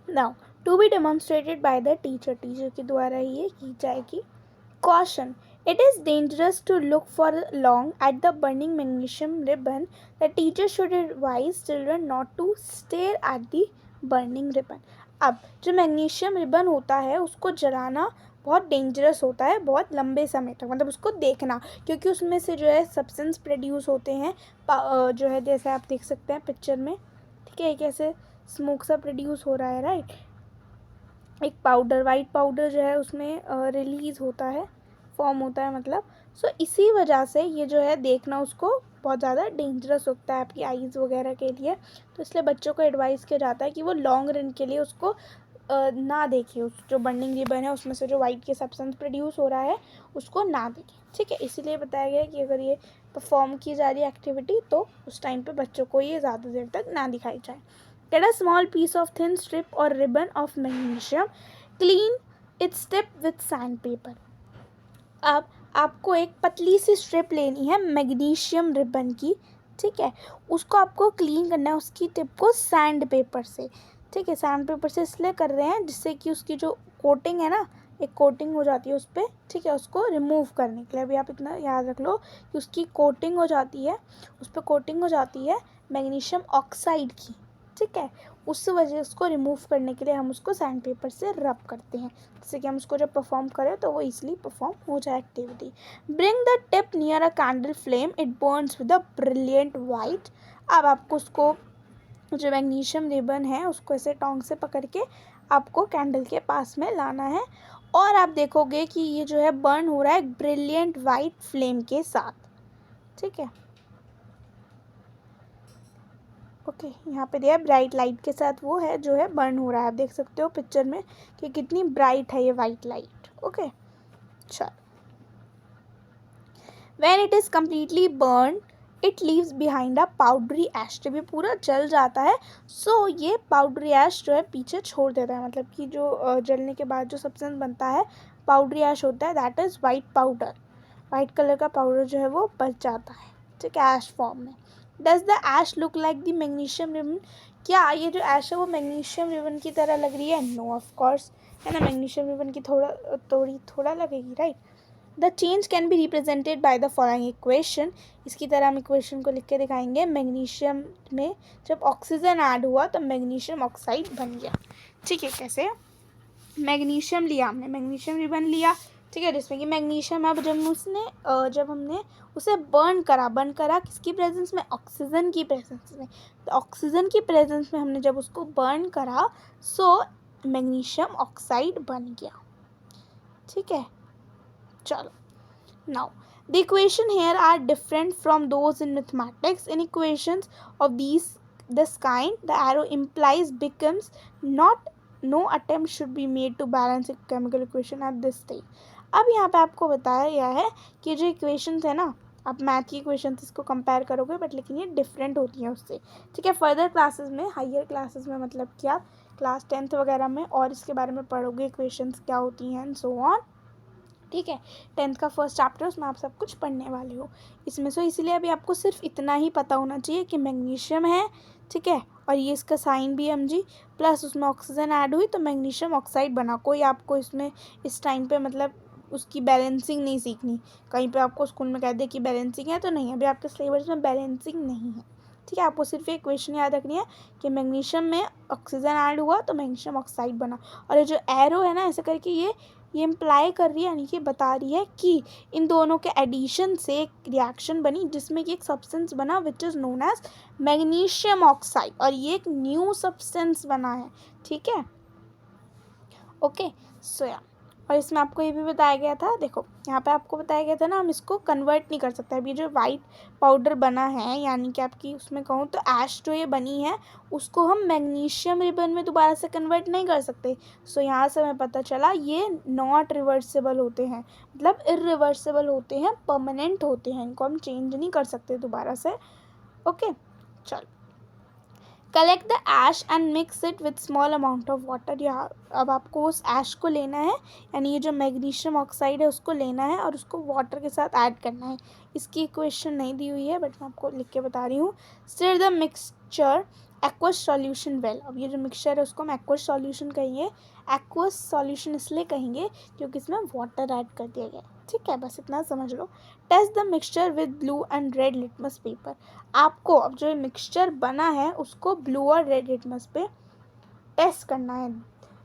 Now to be demonstrated by the teacher. Teacher के द्वारा ये की जाएगी. Caution. It is dangerous to look for long at the burning magnesium ribbon. The teacher should advise children not to stare at the burning ribbon. अब जो magnesium ribbon होता है उसको जलाना बहुत डेंजरस होता है बहुत लंबे समय तक, मतलब उसको देखना, क्योंकि उसमें से जो है सब्सटेंस प्रोड्यूस होते हैं जो है जैसे आप देख सकते हैं पिक्चर में. ठीक है, कैसे स्मोक सा प्रोड्यूस हो रहा है, राइट. एक पाउडर, वाइट पाउडर जो है उसमें रिलीज़ होता है, फॉर्म होता है मतलब. सो इसी वजह से ये जो है देखना उसको बहुत ज़्यादा डेंजरस होता है आपकी आईज़ वगैरह के लिए. तो इसलिए बच्चों को एडवाइस किया जाता है कि वो लॉन्ग रन के लिए उसको ना देखें. उस जो बर्निंग रिबन है उसमें से जो वाइट के सब्सटेंस प्रोड्यूस हो रहा है उसको ना देखें. ठीक है, इसीलिए बताया गया है कि अगर ये परफॉर्म की जा रही है एक्टिविटी तो उस टाइम पे बच्चों को ये ज़्यादा देर तक ना दिखाई जाए. Get a small piece of thin strip or ribbon of magnesium. Clean its tip with sandpaper. अब आपको एक पतली सी स्ट्रिप लेनी है मैग्नीशियम रिबन की. ठीक है, उसको आपको क्लीन करना है उसकी टिप को सैंड पेपर से. ठीक है, सैंड पेपर से इसलिए कर रहे हैं जिससे कि उसकी जो कोटिंग है ना, एक कोटिंग हो जाती है उस पर. ठीक है, उसको रिमूव करने के लिए अभी आप इतना याद रख लो कि उसकी कोटिंग हो जाती है, उस पर कोटिंग हो जाती है मैग्नीशियम ऑक्साइड की. ठीक है, उस वजह उसको रिमूव करने के लिए हम उसको सैंड पेपर से रब करते हैं, जिससे कि हम उसको जब परफॉर्म करें तो वो ईजिली परफॉर्म हो जाए activity. Bring the tip near a candle flame, it Burns with a brilliant white. अब आपको उसको जो मैग्नीशियम रिबन है उसको ऐसे टोंग से पकड़ के आपको कैंडल के पास में लाना है और आप देखोगे कि ये जो है बर्न हो रहा है एक ब्रिलियंट वाइट फ्लेम के साथ. ठीक है, ओके, यहाँ पे दिया ब्राइट लाइट के साथ वो है जो है बर्न हो रहा है. आप देख सकते हो पिक्चर में कि कितनी ब्राइट है ये वाइट लाइट. ओके, चलो. When it is completely burn it leaves behind a powdery ash. जब ये पूरा जल जाता है सो ये पाउडरी ऐश जो है पीछे छोड़ देता है, मतलब कि जो जलने के बाद जो सब्सटेंस बनता है पाउडरी ऐश होता है, that is white powder. White colour का पाउडर जो है वो बच जाता है. ठीक है, ऐश फॉर्म में. Does the ash look like the magnesium ribbon. क्या ये जो ऐश है वो मैग्नीशियम रिबन की तरह लग रही है? नो ऑफ कोर्स, है ना, मैग्नीशियम रिबन की थोड़ा लगेगी, right. The change can be represented by the following equation. इसकी तरह हम इक्वेशन को लिख के दिखाएंगे. मैग्नीशियम में जब ऑक्सीजन ऐड हुआ तो मैग्नीशियम ऑक्साइड बन गया. ठीक है, कैसे? मैग्नीशियम लिया हमने, मैग्नीशियम रिबन लिया. ठीक है, जिसमें कि मैग्नीशियम अब जब हमने उसे बर्न करा किसकी प्रेजेंस में? ऑक्सीजन की प्रेजेंस में. तो ऑक्सीजन की प्रेजेंस में हमने जब उसको बर्न करा सो मैग्नीशियम ऑक्साइड बन गया. ठीक है, चलो. Now the equation here are different from those in mathematics. In equations of this kind the arrow implies becomes not. No attempt should be made to balance a chemical equation at this stage. अब यहाँ पे आपको बताया गया है कि जो equations है ना, आप मैथ की इक्वेशंस इसको कंपेयर करोगे बट लेकिन ये डिफरेंट होती हैं उससे. ठीक है, फर्दर क्लासेस में, हायर क्लासेस में, मतलब कि आप क्लास 10th वगैरह में और इसके बारे में पढ़ोगे इक्वेशंस क्या होती हैं एंड सो ऑन. ठीक है, 10th का फर्स्ट चैप्टर उसमें आप सब कुछ पढ़ने वाले हो इसमें. सो इसीलिए अभी आपको सिर्फ इतना ही पता होना चाहिए कि मैग्नीशियम है. ठीक है, और ये इसका साइन भी Mg प्लस उसमें ऑक्सीजन ऐड हुई तो मैग्नीशियम ऑक्साइड बना. कोई आपको इसमें इस टाइम पे मतलब उसकी बैलेंसिंग नहीं सीखनी. कहीं पे आपको स्कूल में कह दे कि बैलेंसिंग है तो नहीं, अभी आपके सिलेबस में बैलेंसिंग नहीं है. ठीक है, आपको सिर्फ एक इक्वेशन याद रखनी है कि मैग्नीशियम में ऑक्सीजन ऐड हुआ तो मैग्नीशियम ऑक्साइड बना. और ये जो एरो है ना ऐसे करके ये इम्प्लाई कर रही है, यानी कि बता रही है कि इन दोनों के एडिशन से एक रिएक्शन बनी जिसमें कि एक सब्सटेंस बना which is known as magnesium oxide, और ये एक न्यू सब्सटेंस बना है. ठीक है, ओके, सो या. और इसमें आपको ये भी बताया गया था, देखो यहाँ पे आपको बताया गया था ना, हम इसको कन्वर्ट नहीं कर सकते. अभी जो वाइट पाउडर बना है यानी कि आपकी उसमें कहूँ तो ऐश जो ये बनी है उसको हम मैग्नीशियम रिबन में दोबारा से कन्वर्ट नहीं कर सकते. सो यहाँ से हमें पता चला ये नॉट रिवर्सिबल होते हैं, मतलब इरिवर्सिबल होते हैं, परमानेंट होते हैं, इनको हम चेंज नहीं कर सकते दोबारा से. ओके, चलो. Collect the ash and mix it with small amount of water. या अब आपको उस ऐश को लेना है, यानी ये जो मैग्नीशियम ऑक्साइड है उसको लेना है और उसको वाटर के साथ ऐड करना है। इसकी इक्वेशन नहीं दी हुई है बट मैं आपको लिख के बता रही हूँ। Stir the mixture aqueous solution well. अब ये जो मिक्सचर है उसको हम एक्वस सॉल्यूशन कहेंगे। एक्वस सॉल्यूशन इसलिए कहेंगे क्योंकि इसमें वाटर ऐड कर दिया गया है। ठीक है, बस इतना समझ लो। Test the mixture with blue and red litmus paper. आपको अब जो मिक्सचर बना है उसको ब्लू और रेड लिटमस पे टेस्ट करना है।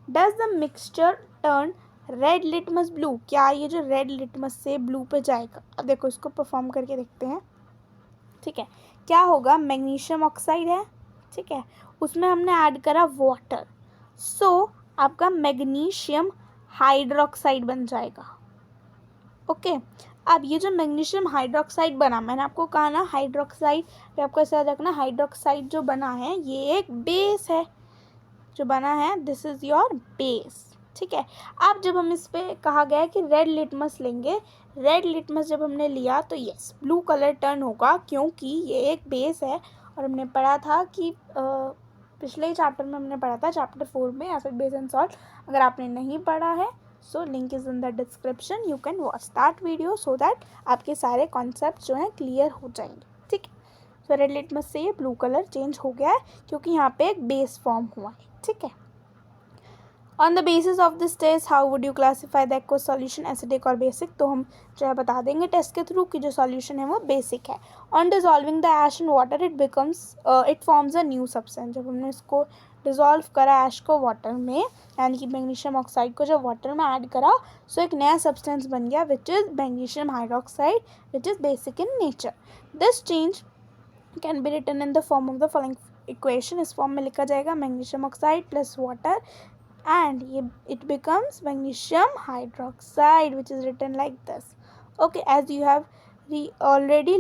Does the mixture turn red litmus blue. क्या ये जो रेड लिटमस से ब्लू पे जाएगा? अब देखो इसको परफॉर्म करके देखते हैं। ठीक है, क्या होगा? मैग्नीशियम ऑक्साइड है, ठीक है, उसमें हमने ऐड करा वाटर, सो आपका मैग्नीशियम हाइड्रोक्साइड बन जाएगा। ओके, अब ये जो मैग्नीशियम हाइड्रोक्साइड बना, मैंने आपको कहा ना हाइड्रोक्साइड पे आपको ऐसा रखना, हाइड्रोक्साइड जो बना है ये एक बेस है जो बना है, दिस इज योर बेस। ठीक है, अब जब हम इस पे कहा गया है कि रेड लिटमस लेंगे, रेड लिटमस जब हमने लिया तो यस ब्लू कलर टर्न होगा क्योंकि ये एक बेस है। और हमने पढ़ा था कि पिछले ही चैप्टर में हमने पढ़ा था, चैप्टर 4 में, एसिड बेस एंड सॉल्ट। अगर आपने नहीं पढ़ा है so link is in the description, you can watch that video so that आपके सारे कॉन्सेप्ट जो हैं क्लियर हो जाएंगे। ठीक है, सो रेड लिटमस से ये ब्लू कलर चेंज हो गया है क्योंकि यहाँ पे एक बेस फॉर्म हुआ है। ठीक है, on the basis of this test how would you classify the aqueous solution, acidic और बेसिक? तो हम जो है बता देंगे टेस्ट के थ्रू कि जो सॉल्यूशन है वो बेसिक है। On dissolving the ash in water it forms a new substance. जब हमने इसको डिजॉल्व करा ऐश को वाटर में, यानी कि मैग्नीशियम ऑक्साइड को जब वाटर में ऐड करा, सो एक नया सब्सटेंस बन गया which is magnesium hydroxide which is basic in nature. This change can be written in the form of the following equation. इस फॉर्म में लिखा जाएगा magnesium oxide plus water and it becomes magnesium hydroxide, which is written like this. Okay, as you have already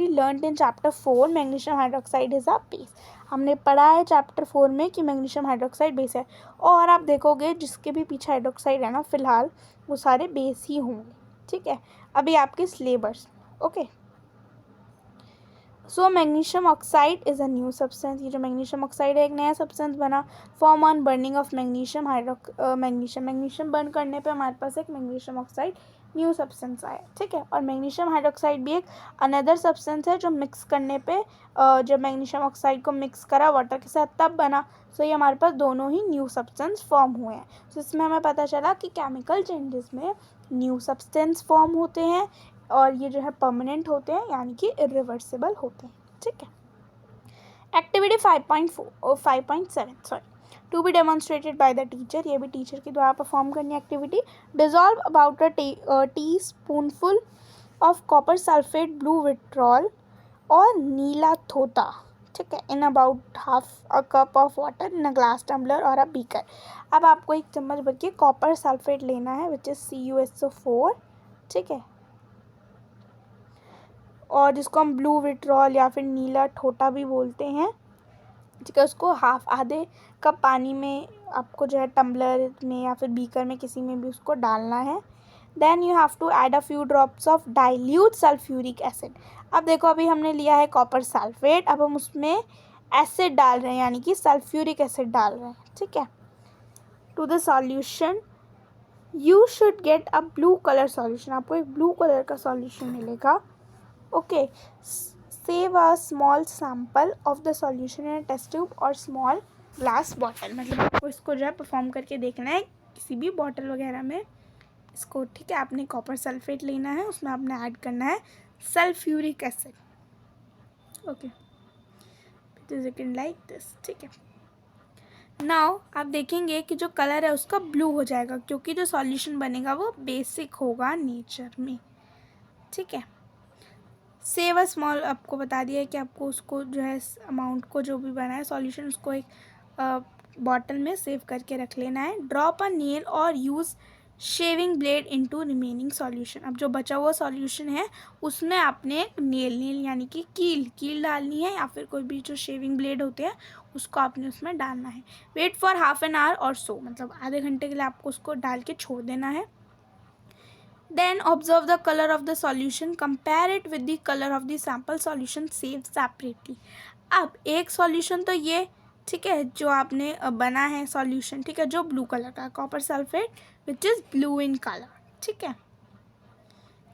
learned in chapter 4, magnesium hydroxide is a base. हमने पढ़ा है chapter 4 में कि मैग्नीशियम हाइड्रोक्साइड बेस है, और आप देखोगे जिसके भी पीछे हाइड्रोक्साइड है ना फिलहाल वो सारे बेस ही होंगे। ठीक है, अभी आपके syllabus. Okay, so magnesium oxide is a new substance. ये जो मैग्नीशियम ऑक्साइड है एक नया सब्सटेंस बना, form on burning of magnesium magnesium burn करने पे हमारे पास एक मैग्नीशियम ऑक्साइड न्यू सब्सटेंस आया। ठीक है, और मैग्नीशियम हाइड्रोक्साइड भी एक अनदर सब्सटेंस है जो मिक्स करने पे जब मैग्नीशियम ऑक्साइड को मिक्स करा वाटर के साथ तब बना। सो ये हमारे पास दोनों ही न्यू सब्सटेंस फॉर्म हुए हैं। सो इसमें हमें पता चला कि केमिकल चेंजेस में न्यू सब्सटेंस फॉर्म होते हैं और ये जो है परमानेंट होते हैं, यानी कि इरिवर्सिबल होते हैं। ठीक है, activity 5.7 sorry to be demonstrated by the teacher. ये भी टीचर के द्वारा परफॉर्म करनी activity. Dissolve about a teaspoonful of copper sulphate blue vitriol और नीला थोता, ठीक है, in about half a cup of water in a glass tumbler और अ बीकर। अब आपको एक चम्मच भर के कॉपर सल्फेट लेना है विच इज़ CuSO4, ठीक है, और जिसको हम ब्लू विट्रॉल या फिर नीला ठोटा भी बोलते हैं। ठीक है, उसको आधे कप पानी में आपको जो है टम्बलर में या फिर बीकर में किसी में भी उसको डालना है। Then you have to add a few drops of dilute sulphuric acid. अब देखो अभी हमने लिया है कॉपर सल्फेट, अब हम उसमें एसिड डाल रहे हैं यानी कि सल्फ्यूरिक एसिड डाल रहे हैं। ठीक है, to the solution you should get a blue colour solution. आपको एक ब्लू कलर का सॉल्यूशन मिलेगा। Okay, save a small sample of the solution in a test tube और स्मॉल ग्लास बॉटल। मतलब आपको इसको जो है परफॉर्म करके देखना है किसी भी बॉटल वगैरह में इसको। ठीक है, आपने कॉपर सल्फेट लेना है, उसमें आपने ऐड करना है sulphuric acid. Okay, it is written like this. ठीक है, नाउ आप देखेंगे कि जो कलर है उसका ब्लू हो जाएगा क्योंकि जो सॉल्यूशन बनेगा वो बेसिक होगा नेचर में। ठीक है, सेव अ स्मॉल, आपको बता दिया है कि आपको उसको जो है अमाउंट को जो भी बना है सॉल्यूशन उसको एक बॉटल में सेव करके रख लेना है। ड्रॉप अ नेल और use shaving blade into remaining solution. अब जो बचा हुआ सॉल्यूशन है उसमें आपने एक नेल यानी कि कील डालनी है या फिर कोई भी जो शेविंग ब्लेड होते हैं उसको आपने उसमें डालना है। Wait for half an hour और सो, मतलब आधे घंटे के लिए आपको उसको डाल के छोड़ देना है। Then observe the color of the solution, compare it with the color of the sample solution saved separately. अब एक सॉल्यूशन तो ये, ठीक है, जो आपने बना है सॉल्यूशन, ठीक है, जो ब्लू कलर का copper sulphate which is blue in colour, ठीक है,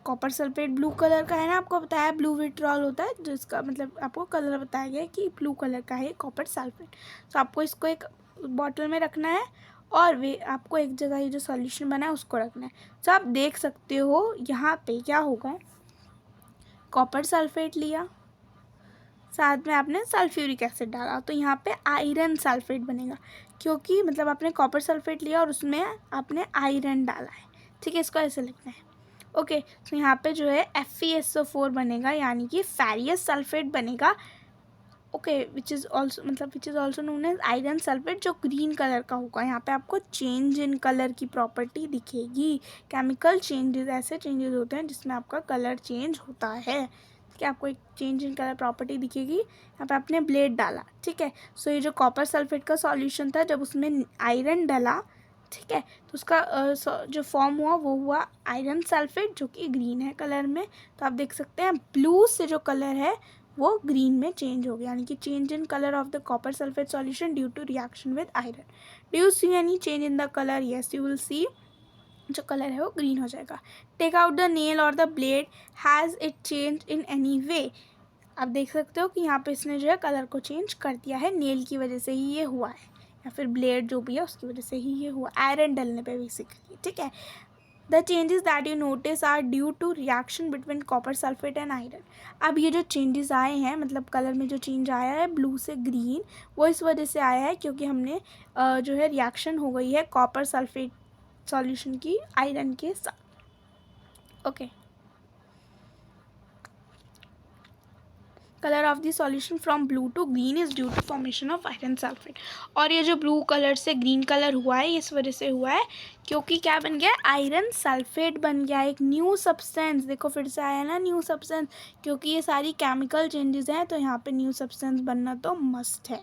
कॉपर सल्फेट ब्लू कलर का है ना, आपको बताया ब्लू विट्रॉल होता है, जिसका मतलब आपको कलर बताया गया है कि ब्लू कलर का है कॉपर सल्फेट। तो आपको इसको एक बॉटल में रखना है और वे आपको एक जगह ये जो सॉल्यूशन बना है उसको रखना है। तो आप देख सकते हो यहाँ पे क्या होगा, कॉपर सल्फेट लिया, साथ में आपने सल्फ्यूरिक एसिड डाला, तो यहाँ पे आयरन सल्फेट बनेगा, क्योंकि मतलब आपने कॉपर सल्फेट लिया और उसमें आपने आयरन डाला है, ठीक है, इसको ऐसे लिखना है। ओके, तो यहाँ पे जो है FeSO4 बनेगा, यानी कि फेरियस सल्फेट बनेगा। Okay, which is also known as iron sulphate, जो ग्रीन कलर का होगा। यहाँ पे आपको चेंज इन कलर की प्रॉपर्टी दिखेगी। केमिकल चेंजेस ऐसे चेंजेस होते हैं जिसमें आपका कलर चेंज होता है, ठीक है, आपको एक चेंज इन कलर प्रॉपर्टी दिखेगी। यहाँ पे आपने ब्लेड डाला, ठीक है, सो ये जो कॉपर सल्फेट का सॉल्यूशन था, जब उसमें आयरन डाला, ठीक है, तो उसका जो फॉर्म हुआ वो हुआ आयरन सल्फेट, जो कि ग्रीन है कलर में। तो आप देख सकते हैं ब्लू से जो कलर है वो ग्रीन में चेंज हो गया, यानी कि change in colour of the copper sulphate solution due to reaction with iron. Do you see any change in the colour? Yes, you will see, जो कलर है वो ग्रीन हो जाएगा। टेक आउट द नेल और the blade, has it change in any way? आप देख सकते हो कि यहाँ पे इसने जो है कलर को चेंज कर दिया है, नेल की वजह से ही ये हुआ है, या फिर ब्लेड जो भी है उसकी वजह से ही ये हुआ, आयरन डलने पे बेसिकली, ठीक है। The changes that you notice are due to reaction between copper sulphate and iron. अब ये जो चेंजेस आए हैं, मतलब कलर में जो चेंज आया है ब्लू से ग्रीन, वो इस वजह से आया है क्योंकि हमने जो है रिएक्शन हो गई है कॉपर सल्फेट सॉल्यूशन की आयरन के साथ। Okay, colour of the solution from blue to green is due to formation of iron sulphate. और ये जो ब्लू कलर से ग्रीन कलर हुआ है, इस वजह से हुआ है क्योंकि क्या बन गया, आयरन सल्फेट बन गया, एक न्यू सब्सटेंस। देखो फिर से आया ना न्यू सब्सटेंस, क्योंकि ये सारी केमिकल चेंजेस हैं, तो यहाँ पे न्यू सब्सटेंस बनना तो मस्ट है,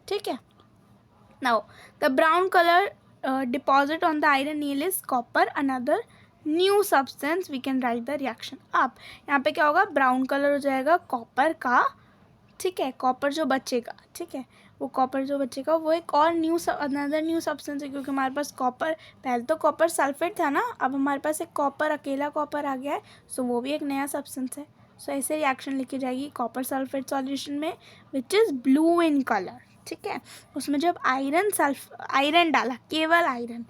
ठीक है। Now the brown colour deposit on the iron nail is copper, another new substance, we can write the reaction. अब यहाँ पे क्या होगा, ब्राउन कलर हो जाएगा कॉपर का, ठीक है, कॉपर जो बचेगा, ठीक है, वो कॉपर जो बचेगा वो एक और अनदर न्यू सब्सटेंस है, क्योंकि हमारे पास कॉपर, पहले तो कॉपर सल्फेट था ना, अब हमारे पास एक कॉपर, अकेला कॉपर आ गया है, सो वो भी एक नया सब्सटेंस है। सो ऐसे रिएक्शन लिखी जाएगी कॉपर सल्फेट सॉल्यूशन में, which is blue in colour, ठीक है। उसमें जब आयरन डाला, केवल आयरन,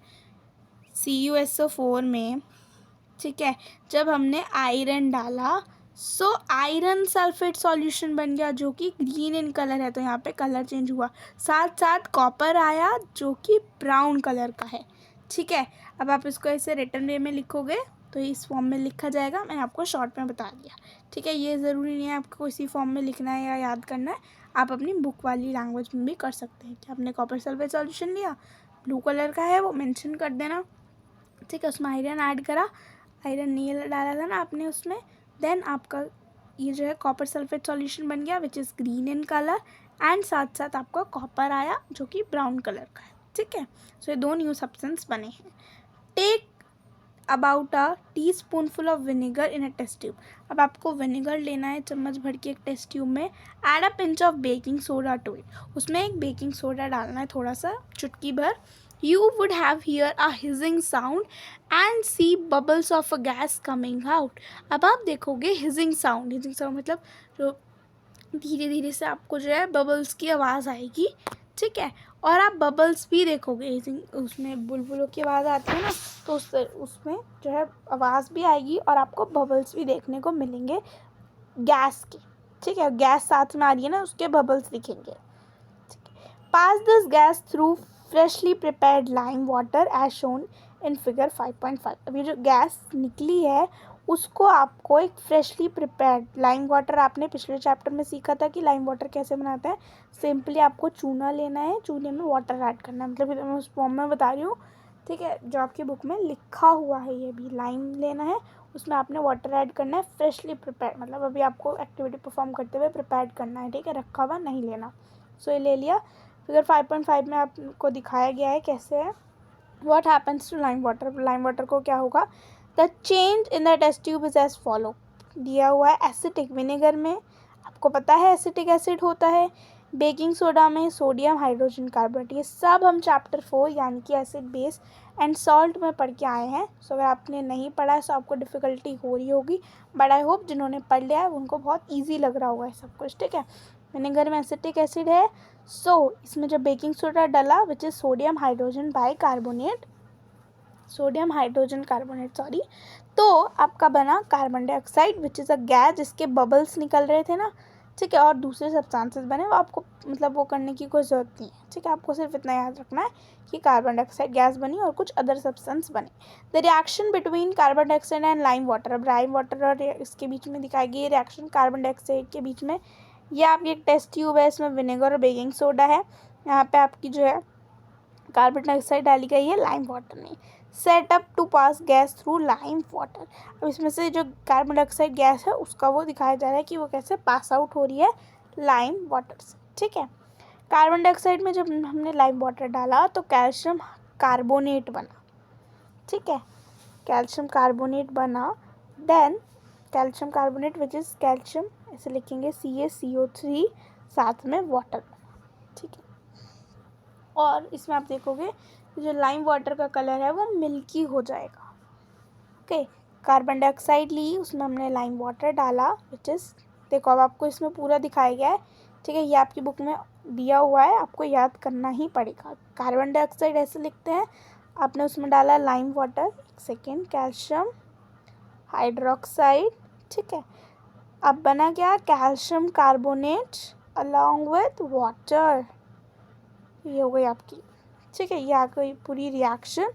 CuSO4 में, ठीक है, जब हमने आयरन डाला, सो आयरन सल्फेट सॉल्यूशन बन गया जो कि ग्रीन इन कलर है, तो यहाँ पे कलर चेंज हुआ, साथ साथ कॉपर आया जो कि ब्राउन कलर का है, ठीक है। अब आप इसको ऐसे रिटर्न वे में लिखोगे तो इस फॉर्म में लिखा जाएगा, मैंने आपको शॉर्ट में बता दिया, ठीक है। ये ज़रूरी नहीं है आपको इसी फॉर्म में लिखना है या याद करना है, आप अपनी बुक वाली लैंग्वेज में भी कर सकते हैं कि आपने कॉपर सल्फेट सॉल्यूशन लिया, ब्लू कलर का है, वो मेंशन कर देना, ठीक है, उसमें आयरन ऐड करा, आयरन नील डाला था ना आपने उसमें, देन आपका ये जो है कॉपर सल्फेट सॉल्यूशन बन गया which is green in colour, and साथ साथ आपका कॉपर आया जो कि ब्राउन कलर का है, ठीक है। सो ये दो न्यू सब्सटेंस बने हैं। Take about a teaspoonful of vinegar in a test tube. अब आपको विनेगर लेना है चम्मच भर के एक टेस्ट ट्यूब में, add a pinch of baking soda to it, उसमें एक बेकिंग सोडा डालना है थोड़ा सा, चुटकी भर। You would have hear a hissing sound and see bubbles of a gas coming out. अब आप देखोगे हिजिंग साउंड मतलब जो धीरे धीरे से आपको जो है बबल्स की आवाज़ आएगी, ठीक है, और आप बबल्स भी देखोगे, हिजिंग, उसमें बुलबुलों की आवाज़ आती है ना, तो उसमें जो है आवाज़ भी आएगी और आपको बबल्स भी देखने को मिलेंगे गैस की, ठीक है, गैस साथ में आ रही है ना, उसके बबल्स दिखेंगे। Pass this gas through freshly prepared lime water as shown in figure 5.5। अभी जो गैस निकली है उसको आपको एक फ्रेशली प्रिपेयर्ड लाइम वाटर, आपने पिछले चैप्टर में सीखा था कि लाइम वाटर कैसे बनाते हैं, सिंपली आपको चूना लेना है, चूने में वाटर ऐड करना है, मतलब मैं उस फॉर्म में बता रही हूँ, ठीक है, जो आपकी बुक में लिखा हुआ है, ये भी लाइम लेना है, उसमें आपने वाटर ऐड करना है, फ्रेशली प्रिपेयर मतलब अभी आपको एक्टिविटी परफॉर्म करते हुए प्रिपेयर करना है, ठीक है, रखा हुआ नहीं लेना। सो ये ले लिया। फिगर 5.5 में आपको दिखाया गया है कैसे है, what happens to lime water, lime water को क्या होगा, the change in the test tube is as follow, दिया हुआ है एसिटिक विनेगर में आपको पता है एसिटिक एसिड होता है, बेकिंग सोडा में सोडियम हाइड्रोजन कार्बोनेट। ये सब हम चैप्टर 4 यानी कि एसिड बेस एंड सॉल्ट में पढ़ के आए हैं। सो अगर आपने नहीं पढ़ा है तो आपको डिफ़िकल्टी हो रही होगी, बट आई होप जिन्होंने पढ़ लिया है उनको बहुत ईजी लग रहा होगा ये सब कुछ, ठीक है। विनेगर में एसिटिक एसिड है, सो इसमें जब बेकिंग सोडा डाला which is sodium hydrogen bicarbonate, sodium hydrogen carbonate sorry, तो आपका बना carbon dioxide which is a gas, जिसके बबल्स निकल रहे थे ना, ठीक है, और दूसरे सब्सटेंसेस बने, वो आपको मतलब वो करने की कोई ज़रूरत नहीं है, ठीक है। आपको सिर्फ इतना याद रखना है कि कार्बन डाइऑक्साइड गैस बनी और कुछ अदर सब्सटेंस बने। The reaction between carbon dioxide and lime water, अब लाइम वाटर और इसके बीच में दिखाई गई रिएक्शन कार्बन डाइऑक्साइड के बीच में। ये आपकी एक टेस्ट ट्यूब है, इसमें विनेगर और बेकिंग सोडा है, यहाँ पे आपकी जो है कार्बन डाइऑक्साइड डाली गई है लाइम वाटर में। Set up to pass gas through lime water, अब इसमें से जो कार्बन डाइऑक्साइड गैस है उसका वो दिखाया जा रहा है कि वो कैसे पास आउट हो रही है लाइम वाटर से, ठीक है। कार्बन डाइऑक्साइड में जब हमने लाइम वाटर डाला तो कैल्शियम कार्बोनेट बना, ठीक है, कैल्शियम कार्बोनेट बना। Then calcium carbonate which is calcium, ऐसे लिखेंगे CaCO3 साथ में वाटर, ठीक है। और इसमें आप देखोगे जो लाइम वाटर का कलर है वो मिल्की हो जाएगा, ओके। कार्बन डाइऑक्साइड ली, उसमें हमने लाइम वाटर डाला विच इज़, देखो अब आपको इसमें पूरा दिखाया गया है, ठीक है, ये आपकी बुक में दिया हुआ है, आपको याद करना ही पड़ेगा। कार्बन डाइऑक्साइड ऐसे लिखते हैं, आपने उसमें डाला लाइम वाटर, एक सेकेंड, कैल्शियम हाइड्रोक्साइड, ठीक है, अब बना क्या, calcium carbonate along with water, ये हो गई आपकी, ठीक है, ये आ गई पूरी रिएक्शन।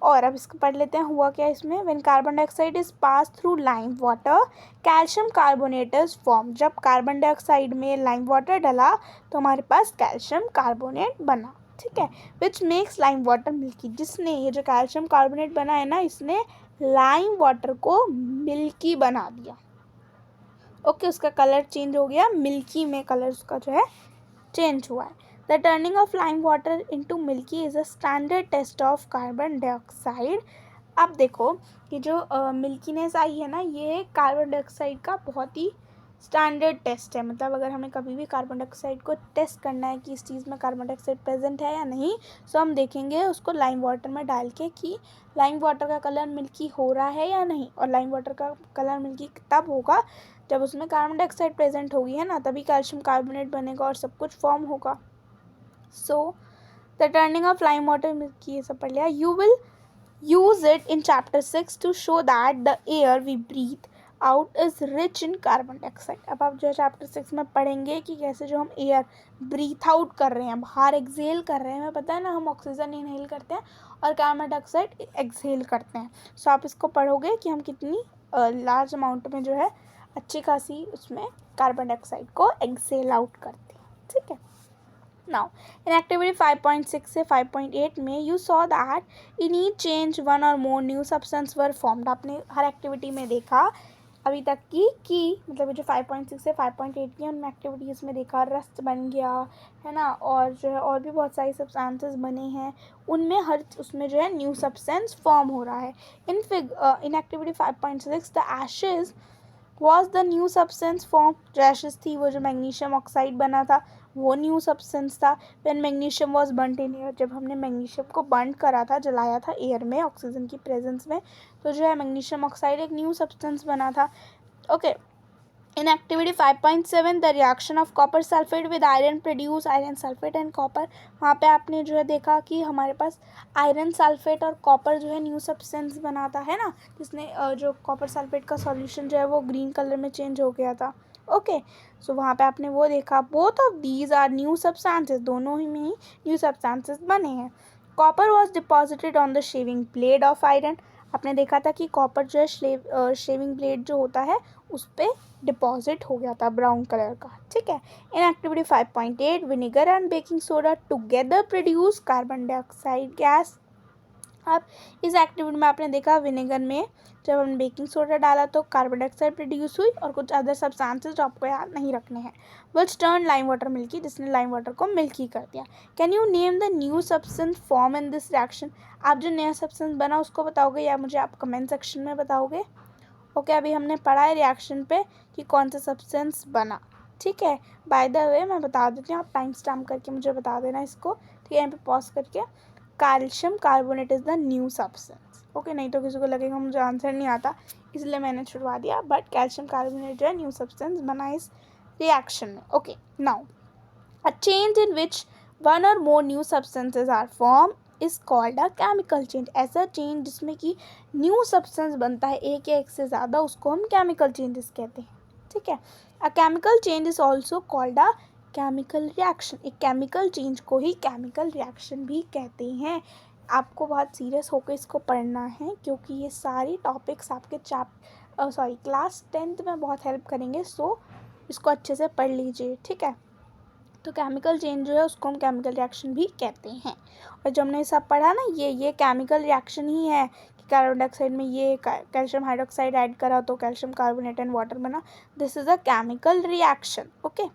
और अब इसको पढ़ लेते हैं हुआ क्या इसमें। When carbon dioxide is pass through lime water calcium carbonate is form, जब कार्बन डाइऑक्साइड में लाइम वाटर डला तो हमारे पास कैल्शियम कार्बोनेट बना, ठीक है, which makes lime water milky, जिसने ये जो कैल्शियम कार्बोनेट बना है ना, इसने लाइम वाटर को मिल्की बना दिया, ओके, उसका कलर चेंज हो गया, मिल्की में कलर उसका जो है चेंज हुआ है। The turning of lime water into milky is a standard test of carbon dioxide। अब देखो कि जो मिल्कीनेस आई है ना, ये कार्बन डाइऑक्साइड का बहुत ही स्टैंडर्ड टेस्ट है, मतलब अगर हमें कभी भी कार्बन डाइऑक्साइड को टेस्ट करना है कि इस चीज़ में कार्बन डाइऑक्साइड प्रेजेंट है या नहीं, सो हम देखेंगे उसको लाइम वाटर में डाल के कि लाइम वाटर का कलर मिल्की हो रहा है या नहीं, और लाइम वाटर का कलर मिल्की तब होगा जब उसमें कार्बन डाइऑक्साइड प्रेजेंट होगी, है ना, तभी कैल्शियम कार्बोनेट बनेगा और सब कुछ फॉर्म होगा। So the turning of lime water milky, ये सब पढ़ लिया। You will use it in chapter 6 to show that the air we breathe out is rich in carbon dioxide। अब आप जो है चैप्टर 6 में पढ़ेंगे कि कैसे जो हम एयर ब्रीथ आउट कर रहे हैं, बाहर एक्सहेल कर रहे हैं, हमें पता है ना, हम ऑक्सीजन इनहेल करते हैं और कार्बन डाइऑक्साइड एक्सहेल करते हैं। सो आप इसको पढ़ोगे कि हम कितनी लार्ज अमाउंट में जो है अच्छी खासी उसमें कार्बन डाइऑक्साइड को एक्सहेल आउट करते हैं, ठीक है। Now, in activity 5.6 से 5.8 में you saw that in each change one or more new substance were formed। आपने हर एक्टिविटी में देखा अभी तक की कि मतलब जो 5.6 से 5.8 की उनमें एक्टिविटीज़ में देखा, रस्ट बन गया है ना, और जो है और भी बहुत सारी सब्सटेंसेस बने हैं, उनमें हर उसमें जो है न्यू सब्सटेंस फॉर्म हो रहा है। In activity 5.6 the Ashes was the new substance form, जो एशेज थी वो जो मैग्नीशियम ऑक्साइड बना था वो न्यू सब्सटेंस था। When magnesium was burnt in air, जब हमने मैग्नीशियम को बर्न करा था, जलाया था एयर में ऑक्सीजन की प्रेजेंस में, तो जो है मैग्नीशियम ऑक्साइड एक न्यू सब्सटेंस बना था, okay. In activity 5.7 the reaction of copper sulphate with iron produce iron sulphate and copper, वहाँ पे आपने जो है देखा कि हमारे पास आयरन सल्फेट और कॉपर जो है न्यू सब्सटेंस बनाता है ना, जिसने जो कॉपर सल्फेट का सॉल्यूशन जो है वो ग्रीन कलर में चेंज हो गया था, ओके। सो वहाँ पे आपने वो देखा, both of these are new substances, दोनों ही में ही न्यू सब्सटेंसेस बने हैं। Copper was deposited on the shaving blade of iron, आपने देखा था कि कॉपर जो है शेविंग ब्लेड जो होता है उस पर डिपॉजिट हो गया था ब्राउन कलर का, ठीक है। In activity 5.8 vinegar and baking soda together produce carbon dioxide gas. अब इस एक्टिविटी में आपने देखा विनेगर में जब हमने बेकिंग सोडा डाला तो कार्बन डाइऑक्साइड प्रोड्यूस हुई और कुछ अदर सब्सटेंसेस जो आपको याद नहीं रखने हैं, विच टर्न लाइम वाटर मिल्की, जिसने लाइम वाटर को मिल्की कर दिया। Can you name the new substance form in this reaction, आप जो नया सब्सटेंस बना उसको बताओगे या मुझे आप कमेंट सेक्शन में बताओगे, ओके। अभी हमने पढ़ा है रिएक्शन पे कि कौन सा सब्सटेंस बना, ठीक है। बाय द वे मैं बता देती हूँ, आप टाइम स्टैम्प करके मुझे बता देना इसको, ठीक है, यहाँ पे पॉज करके। Calcium carbonate is the new substance, okay. नहीं तो किसी को लगेगा मुझे आंसर नहीं आता, इसलिए मैंने छुड़वा दिया, बट कैल्शियम कार्बोनेट जो है न्यू सब्सटेंस बना इस रिएक्शन में, okay. Now a change in which one or more new substances are formed is called a chemical change. ऐसा चेंज जिसमें कि न्यू सब्सटेंस बनता है एक या एक से ज़्यादा, उसको हम केमिकल चेंजेस कहते हैं, ठीक है। अ chemical change is also called a chemical reaction. एक केमिकल चेंज को ही केमिकल रिएक्शन भी कहते हैं। आपको बहुत सीरियस होकर इसको पढ़ना है, क्योंकि ये सारी टॉपिक्स आपके क्लास 10th में बहुत हेल्प करेंगे, सो इसको अच्छे से पढ़ लीजिए, ठीक है। तो केमिकल चेंज जो है उसको हम केमिकल रिएक्शन भी कहते हैं। और जब हमने सब पढ़ा ना, ये केमिकल रिएक्शन ही है कि कार्बन डाइऑक्साइड में ये कैल्शियम हाइड्रोक्साइड ऐड करा तो कैल्शियम कार्बोनेट एंड वाटर बना, this is a chemical reaction, okay.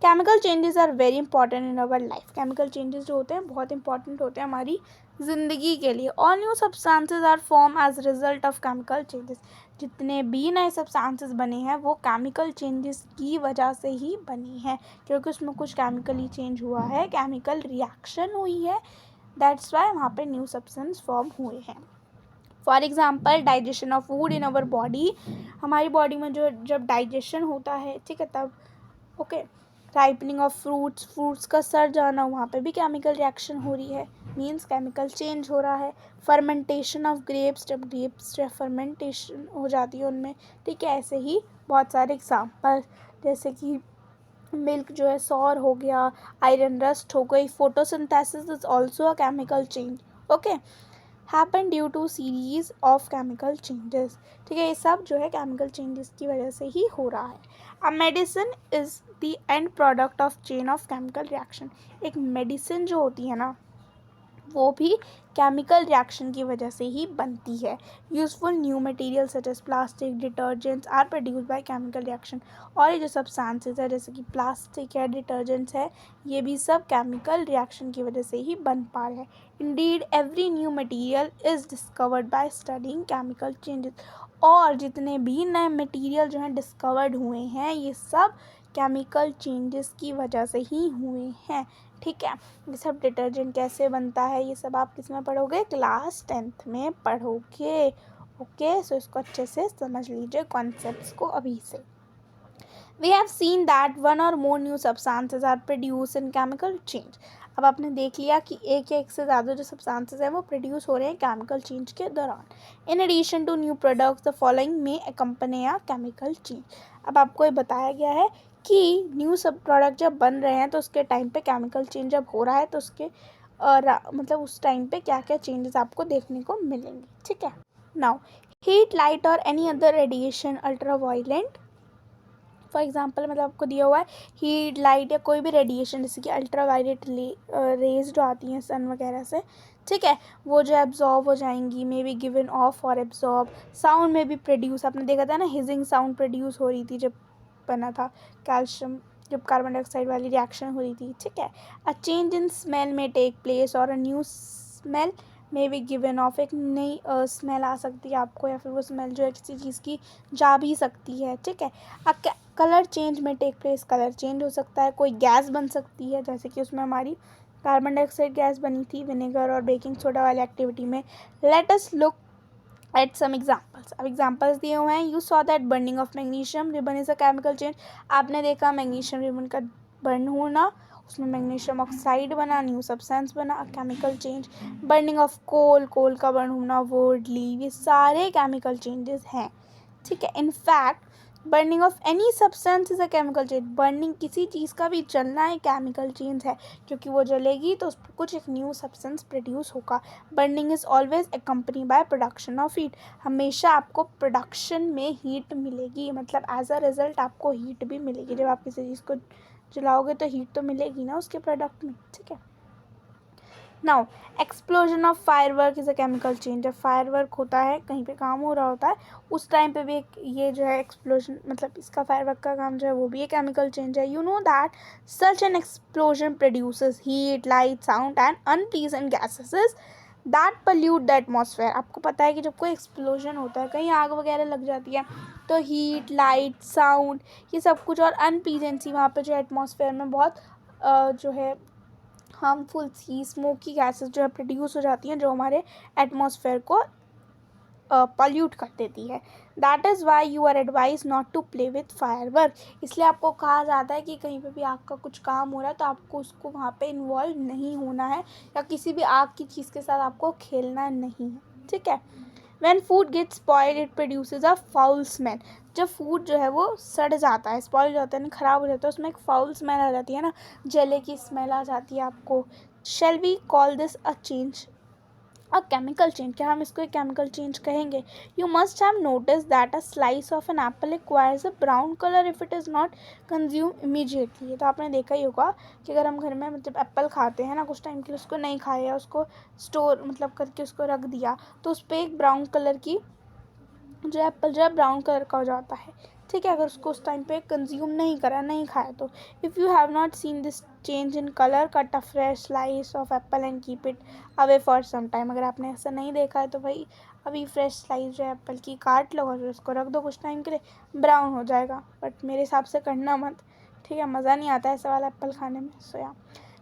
Chemical changes are very important in our life. Chemical changes जो होते हैं बहुत इंपॉर्टेंट होते हैं हमारी ज़िंदगी के लिए। All new substances are form as result of chemical changes. जितने भी नए सब्सटेंसेस बने हैं वो केमिकल चेंजेस की वजह से ही बने हैं, क्योंकि उसमें कुछ केमिकली चेंज हुआ है, केमिकल रिएक्शन हुई है, दैट्स वाई वहाँ पे न्यू सब्सटेंस फॉर्म हुए हैं। For example digestion of food in our body. हमारी बॉडी में जो जब डाइजेशन होता है, ठीक है, तब ओके। राइपनिंग ऑफ फ्रूट्स का सड़ जाना, वहाँ पे भी केमिकल रिएक्शन हो रही है, मीन्स केमिकल चेंज हो रहा है। फर्मेंटेशन ऑफ ग्रेप्स, जब ग्रेप्स फर्मेंटेशन हो जाती है उनमें, ठीक है। ऐसे ही बहुत सारे एग्जाम्पल, जैसे कि मिल्क जो है सौर हो गया, आयरन रस्ट हो गई। Photosynthesis is also a chemical change, okay, happen due to series of chemical changes, ठीक है। ये सब जो है केमिकल चेंजेस की वजह से ही हो रहा है। A medicine is the end product of chain of chemical reaction. एक मेडिसिन जो होती है ना, वो भी केमिकल रिएक्शन की वजह से ही बनती है। Useful new material such as plastic, detergents are produce by chemical reaction. और ये जो सब्सटेंसेस है जैसे कि प्लास्टिक है, डिटर्जेंट्स है, ये भी सब केमिकल रिएक्शन की वजह से ही बन पा रहे हैं। Indeed every new material is discovered by studying chemical changes. और जितने भी नए मटेरियल जो हैं डिस्कवर्ड हुए हैं, ये सब केमिकल चेंजेस की वजह से ही हुए हैं, ठीक है। ये सब डिटर्जेंट कैसे बनता है, ये सब आप किस में पढ़ोगे, क्लास 10th में पढ़ोगे, ओके। सो इसको अच्छे से समझ लीजिए कॉन्सेप्ट्स को अभी से। We have seen that one or more new substances are produce in chemical change. अब आपने देख लिया कि एक या एक से ज़्यादा जो सब्सटेंसेस हैं वो प्रोड्यूस हो रहे हैं केमिकल चेंज के दौरान। In addition to new products the following may accompany a chemical change. अब आपको ये बताया गया है कि न्यू सब प्रोडक्ट जब बन रहे हैं तो उसके टाइम पे केमिकल चेंज जब हो रहा है तो उसके मतलब उस टाइम पे क्या क्या चेंजेस आपको देखने को मिलेंगे, ठीक है। नाउ हीट, लाइट और any other radiation ultra violent, for example मतलब आपको दिया हुआ है हीट, लाइट या कोई भी रेडिएशन, जैसे कि अल्ट्रा वायलेट रेज जो आती हैं सन वगैरह से, ठीक है, वो जो एब्जॉर्ब हो जाएंगी, मे बी गिवन ऑफ और एब्जॉर्ब। साउंड में भी प्रोड्यूस, आपने देखा था ना हिजिंग साउंड प्रोड्यूस हो रही थी जब बना था कैल्शियम, जब कार्बन डाइऑक्साइड वाली रिएक्शन हो रही थी, ठीक है। अ चेंज इन स्मेल में टेक प्लेस और a new smell may be given of, एक नई स्मेल आ सकती है आपको, या फिर वो स्मेल जो है किसी चीज़ की जा भी सकती है, ठीक है। कलर चेंज में टेक प्लेस, कलर चेंज हो सकता है, कोई गैस बन सकती है, जैसे कि उसमें हमारी कार्बन डाइऑक्साइड गैस बनी थी विनेगर और बेकिंग सोडा वाली एक्टिविटी में। Let us look at some examples. अब एग्जाम्पल्स दिए हुए हैं। You saw that burning of magnesium ribbon is a chemical change. आपने देखा मैग्नीशियम रिबन का बर्न होना, उसमें मैग्नीशियम ऑक्साइड बना, न्यू सब्सटेंस बना, chemical change. Burning of coal का बर्न होना, वुड, लीव, ये सारे केमिकल चेंजेस हैं, ठीक है। In fact burning of any substance is a chemical change. Burning किसी चीज़ का भी जलना एक केमिकल चेंज है, क्योंकि वो जलेगी तो उस पर कुछ एक न्यू सब्सटेंस प्रोड्यूस होगा। Burning is always accompany by production of heat. हमेशा आपको प्रोडक्शन में हीट मिलेगी, मतलब एज अ रिजल्ट आपको हीट भी मिलेगी। जब आप किसी चीज़ को जलाओगे तो हीट तो मिलेगी ना उसके प्रोडक्ट में, ठीक है। Now explosion of firework is a chemical change. जब फायरवर्क होता है, कहीं पे काम हो रहा होता है, उस टाइम पे भी एक ये जो है एक्सप्लोजन, मतलब इसका फायरवर्क का काम जो है वो भी एक केमिकल चेंज है। You know that such an explosion produces heat, light, sound and unpleasant gases that pollute the atmosphere. आपको पता है कि जब कोई एक्सप्लोजन होता है, कहीं आग वगैरह लग जाती है, तो हीट, लाइट, साउंड, ये सब कुछ, और अनप्लीजेंसी, वहाँ पे जो एटमॉस्फेयर में बहुत जो है हार्मफुल सी स्मोकी गैसेस जो है प्रोड्यूस हो जाती हैं, जो हमारे एटमॉस्फेयर को पॉल्यूट कर देती है। That is why you are advise not to play with firework. इसलिए आपको कहा जाता है कि कहीं पे भी आग का कुछ काम हो रहा है तो आपको उसको वहाँ पे इन्वॉल्व नहीं होना है, या किसी भी आग की चीज़ के साथ आपको खेलना नहीं है, ठीक है। When food gets spoiled it produces a foul smell। जब फूड जो है वो सड़ जाता है, स्पॉइल हो जाता है, ख़राब हो जाता है, उसमें एक फाउल स्मेल आ जाती है ना, जले की स्मेल आ जाती है आपको। Shall we call this a change? A chemical change, क्या हम इसको एक केमिकल चेंज कहेंगे? You must have notice that a slice of an apple acquires a brown colour if it is not consume immediately. तो आपने देखा ही होगा कि अगर हम घर में मतलब एप्पल खाते हैं ना, कुछ टाइम के लिए उसको नहीं खाया या उसको स्टोर मतलब करके उसको रख दिया, तो उस पर एक ब्राउन कलर की जो एप्पल जो है ब्राउन कलर का हो जाता है, ठीक है, अगर उसको उस टाइम पे कंज्यूम नहीं करा, नहीं खाया तो। If you have not seen this change in colour cut a fresh slice of apple and keep it away for some time. अगर आपने ऐसा नहीं देखा है तो भाई अभी फ्रेश स्लाइस जो है एप्पल की काट लो और उसको रख दो कुछ टाइम के लिए, ब्राउन हो जाएगा, बट मेरे हिसाब से करना मत, ठीक है, मज़ा नहीं आता ऐसा वाला एप्पल खाने में। सो या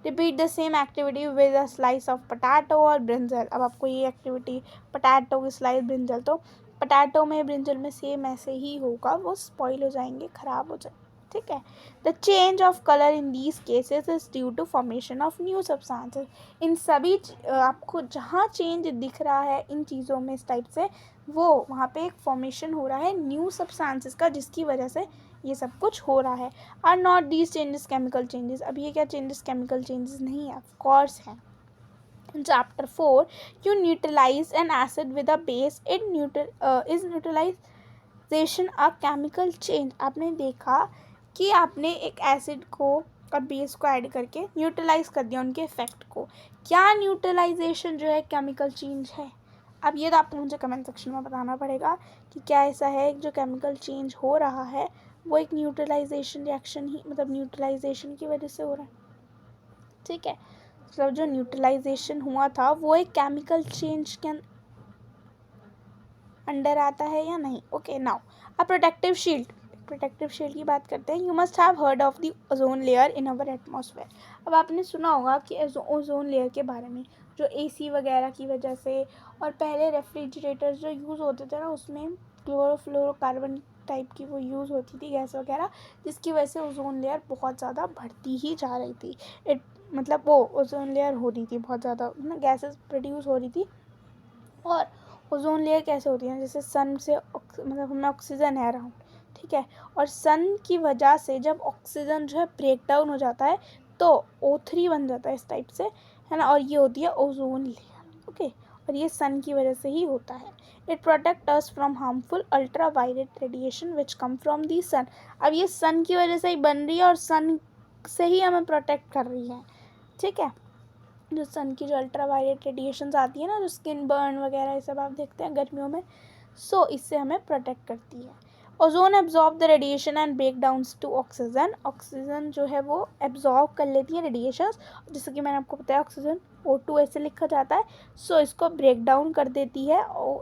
repeat the same activity with a slice of potato और ब्रिंजल। अब आपको ये एक्टिविटी पोटैटो की स्लाइस, ब्रिंजल, तो पोटैटो में ब्रिंजल में सेम ऐसे ही होगा, वो स्पॉइल हो जाएंगे, ख़राब हो जाएंगे, ठीक है। The change of colour in these cases is due to formation of new substances. इन सभी आपको जहाँ चेंज दिख रहा है इन चीज़ों में इस टाइप से, वो वहाँ पे एक फॉर्मेशन हो रहा है न्यू सब्सटेंसेस का, जिसकी वजह से ये सब कुछ हो रहा है। Are not these changes chemical changes. अब ये क्या चेंजेस केमिकल चेंजेस नहीं है? ऑफ कोर्स हैं। In chapter 4 you neutralize an acid with a base, it is neutralization a chemical change। आपने देखा कि आपने एक एसिड को और बेस को ऐड करके न्यूट्रलाइज कर दिया उनके इफेक्ट को। क्या न्यूट्रलाइजेशन जो है केमिकल चेंज है? अब ये तो आपको मुझे कमेंट सेक्शन में बताना पड़ेगा कि क्या ऐसा है जो केमिकल चेंज हो रहा है वो एक न्यूट्रलाइजेशन रिएक्शन ही मतलब न्यूट्रलाइजेशन की वजह से हो रहा है, ठीक है। मतलब जो न्यूट्रलाइजेशन हुआ था वो एक केमिकल चेंज के अंडर आता है या नहीं? Okay, now a protective shield. Protective shield की बात करते हैं। You must have heard of the ozone layer in our atmosphere. अब आपने सुना होगा कि ओजोन लेयर के बारे में, जो एसी वगैरह की वजह से और पहले रेफ्रिजरेटर्स जो यूज़ होते थे ना, उसमें क्लोरोफ्लोरोकार्बन टाइप की वो यूज़ होती थी गैस वगैरह, जिसकी वजह से ओजोन लेयर बहुत ज़्यादा बढ़ती ही जा रही थी। मतलब वो ओजोन लेयर हो रही थी बहुत ज़्यादा, गैसेस प्रोड्यूस हो रही थी। और ओजोन लेयर कैसे होती है? जैसे सन से मतलब हमें ऑक्सीजन है अराउंड, ठीक है, और सन की वजह से जब ऑक्सीजन जो है ब्रेक डाउन हो जाता है तो O3 बन जाता है इस टाइप से, है ना, और ये होती है ओजोन लेयर, ओके, और ये सन की वजह से ही होता है। It protect us from harmful ultra violet radiation which come from the sun. अब ये सन की वजह से ही बन रही है और सन से ही हमें प्रोटेक्ट कर रही है, ठीक है। जो सन की जो अल्ट्रा वायलेट रेडिएशंस आती है ना, जो स्किन बर्न वगैरह ये सब आप देखते हैं गर्मियों में, सो इससे हमें प्रोटेक्ट करती है। Ozone absorb the radiation and break down to oxygen. Oxygen जो है वो एब्जॉर्ब कर लेती है रेडिएशंस, जैसे कि मैंने आपको बताया ऑक्सीजन O2 ऐसे लिखा जाता है, सो इसको ब्रेक डाउन कर देती है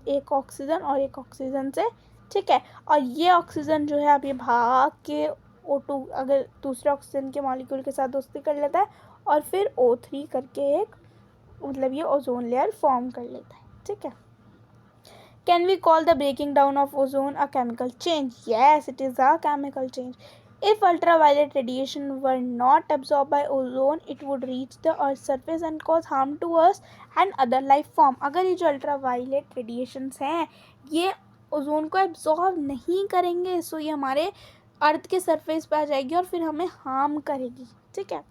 एक ऑक्सीजन और एक ऑक्सीजन से, ठीक है। और ये ऑक्सीजन जो है अब ये भाग के O2 अगर दूसरे ऑक्सीजन के मॉलिक्यूल के साथ दोस्ती कर लेता है और फिर O3 करके एक मतलब ये ओजोन लेयर फॉर्म कर लेता है, ठीक है। Can we call the breaking down of ozone a chemical change? Yes, it is a chemical change. If ultraviolet radiation were not absorbed by ozone, it would reach the Earth's surface and cause harm to us and other life form. अगर ये जो ultraviolet radiations हैं ये ozone को absorb नहीं करेंगे, सो ये हमारे अर्थ के सरफेस पे आ जाएगी और फिर हमें हार्म करेगी, ठीक है।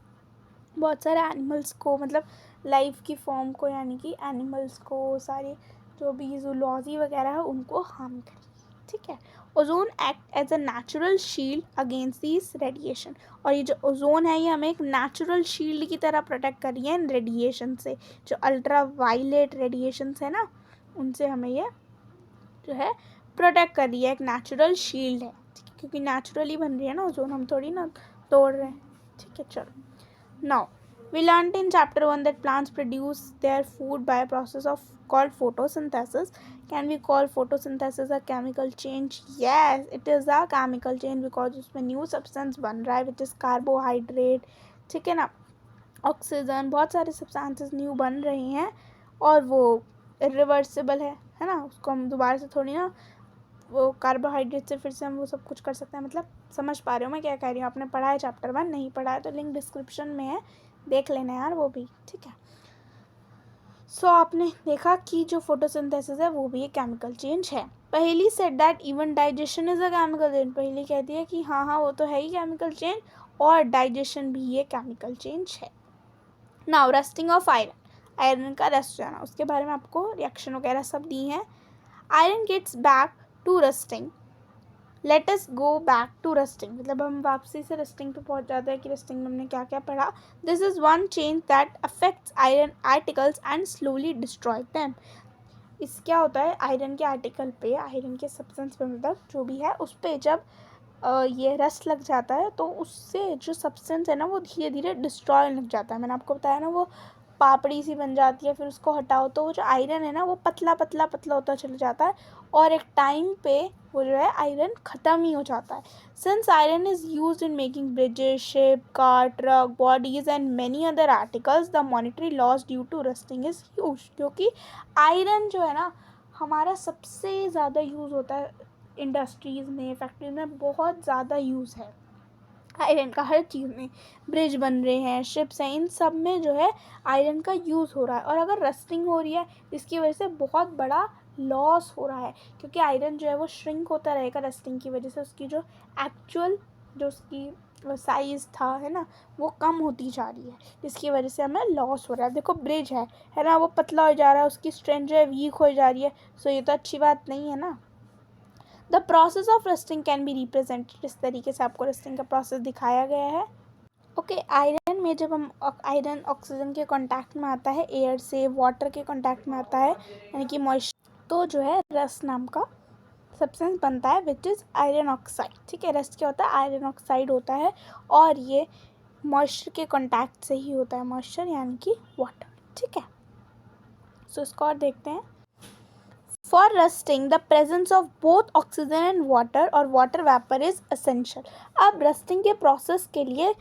बहुत सारे एनिमल्स को मतलब लाइफ की फॉर्म को, यानी कि एनिमल्स को, सारे जो भी जूलॉजी वगैरह है उनको हार्म करेगी, ठीक है। Ozone act as a natural shield against this radiation. और ये जो ओजोन है ये हमें एक नेचुरल शील्ड की तरह प्रोटेक्ट कर रही है इन रेडिएशन से, जो अल्ट्रा वायलेट रेडिएशंस है ना उनसे हमें ये जो है प्रोटेक्ट कर रही है, एक नेचुरल शील्ड है, क्योंकि नेचुरली बन रही है ना ओजोन, हम थोड़ी ना तोड़ रहे हैं, ठीक है। चलो now We learned in chapter 1 that plants produce their food by a process of called photosynthesis. Can we call photosynthesis a chemical change? Yes, it is a chemical change because उसमें new substance बन रहा है which is carbohydrate, ठीक है ना, oxygen, बहुत सारे substances new बन रही हैं और वो इरिवर्सिबल है ना, उसको हम दोबारा से थोड़ी ना वो कार्बोहाइड्रेट से फिर से हम वो सब कुछ कर सकते हैं। मतलब समझ पा रहे हो मैं क्या कह रही हूँ? आपने पढ़ा है चैप्टर 1, नहीं पढ़ा है तो लिंक डिस्क्रिप्शन में है, देख लेना यार वो भी, ठीक है। सो आपने देखा कि जो फोटोसिंथेसिस है वो भी एक केमिकल चेंज है। पहली said that even digestion is a chemical change, पहली कहती है कि हाँ वो तो है ही केमिकल चेंज, और डाइजेशन भी ये केमिकल चेंज है। नाउ रस्टिंग ऑफ आयरन का रस्ट जाना, उसके बारे में आपको रिएक्शन वगैरह सब दी हैं। Iron gets back to rusting, let us go back to rusting, मतलब हम वापसी से रस्टिंग पे पहुंच जाते हैं कि रस्टिंग में हमने क्या क्या पढ़ा। This is one change that affects iron articles and slowly destroy them. इस क्या होता है, आयरन के आर्टिकल पे, आयरन के सब्सटेंस पे, मतलब जो भी है उस पर जब ये रस्ट लग जाता है तो उससे जो सब्सटेंस है ना वो धीरे धीरे डिस्ट्रॉय लग जाता है। मैंने आपको बताया ना वो पापड़ी सी बन जाती है, फिर उसको हटाओ तो वो जो आयरन है ना वो पतला पतला पतला होता चला जाता है और एक टाइम पे वो जो है आयरन ख़त्म ही हो जाता है। Since iron is used in making bridges, ship, car, truck, bodies and many other articles, the monetary loss due to rusting is huge. क्योंकि आयरन जो है ना हमारा सबसे ज़्यादा यूज़ होता है इंडस्ट्रीज़ में, फैक्ट्रीज में बहुत ज़्यादा यूज़ है आयरन का, हर चीज़ में, ब्रिज बन रहे हैं, शिप्स हैं, इन सब में जो है आयरन का यूज़ हो रहा है। और अगर रस्टिंग हो रही है इसकी वजह से बहुत बड़ा लॉस हो रहा है, क्योंकि आयरन जो है वो श्रिंक होता रहेगा रस्टिंग की वजह से, उसकी जो एक्चुअल जो उसकी साइज़ था है ना वो कम होती जा रही है, जिसकी वजह से हमें लॉस हो रहा है। देखो ब्रिज है ना, वो पतला हो जा रहा है, उसकी स्ट्रेंथ जो है वीक हो जा रही है, सो ये तो अच्छी बात नहीं है ना। The process of rusting can be represented, इस तरीके से आपको रस्टिंग का प्रोसेस दिखाया गया है। ओके, आयरन में जब हम आयरन ऑक्सीजन के कांटेक्ट में आता है, एयर से, वाटर के कांटेक्ट में आता है, यानी कि मॉइस्चर, तो जो है रस्ट नाम का सब्सटेंस बनता है विच इज़ आयरन ऑक्साइड, ठीक है। रस्ट क्या होता है, आयरन ऑक्साइड होता है और ये मॉइस्चर के कांटेक्ट से ही होता है, मॉइस्चर यानी कि वाटर, ठीक है। सो इसको और देखते हैं। For rusting, the presence of both oxygen and water or water vapor is essential. अब रस्टिंग के प्रोसेस के लिए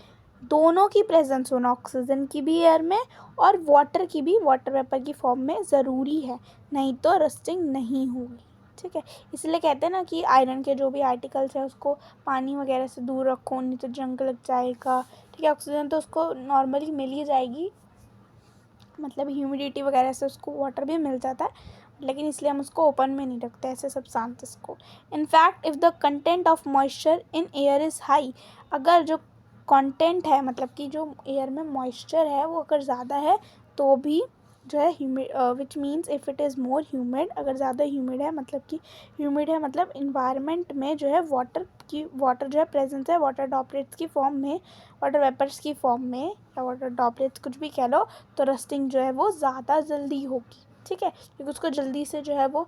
दोनों की प्रेजेंस होना, ऑक्सीजन की भी एयर में और वाटर की भी वाटर वेपर की फॉर्म में ज़रूरी है, नहीं तो रस्टिंग नहीं होगी, ठीक है। इसलिए कहते हैं ना कि आयरन के जो भी आर्टिकल्स हैं उसको पानी वगैरह से दूर रखो, नहीं तो जंग लग जाएगा, ठीक है। ऑक्सीजन तो उसको नॉर्मली मिल ही जाएगी, मतलब ह्यूमिडिटी वगैरह से उसको वाटर भी मिल जाता है, लेकिन इसलिए हम उसको ओपन में नहीं रखते ऐसे सब्सटेंसेस को। In fact if the content of moisture in air is high, अगर जो कंटेंट है मतलब कि जो एयर में मॉइस्चर है वो अगर ज़्यादा है तो भी जो है which means if it is more humid, अगर ज़्यादा ह्यूमिड है मतलब कि ह्यूमिड है मतलब इन्वायरमेंट में जो है वाटर जो है प्रेजेंस है वाटर ड्रॉपलेट्स की फॉर्म में, वाटर वेपर्स की फॉर्म में, या वाटर ड्रॉपलेट्स कुछ भी कह लो, तो रस्टिंग जो है वो ज़्यादा जल्दी होगी, ठीक है, क्योंकि उसको जल्दी से जो है वो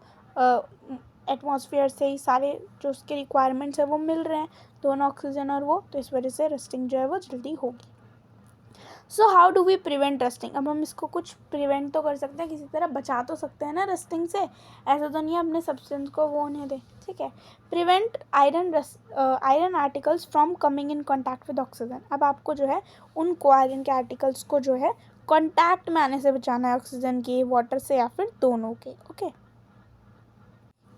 एटमॉस्फेयर से ही सारे जो उसके रिक्वायरमेंट्स है वो मिल रहे हैं, दोनों ऑक्सीजन और वो, तो इस वजह से रस्टिंग जो है वो जल्दी होगी। So how do we prevent rusting, अब हम इसको कुछ प्रिवेंट तो कर सकते हैं, किसी तरह बचा तो सकते हैं ना रस्टिंग से, ऐसा तो नहीं है अपने सब्सटेंस को वो होने दें, ठीक है। Prevent iron articles from coming in contact with oxygen, अब आपको जो है उनको आयरन के आर्टिकल्स को जो है कॉन्टैक्ट में आने से बचाना है, ऑक्सीजन के, वाटर से, या फिर दोनों के, ओके।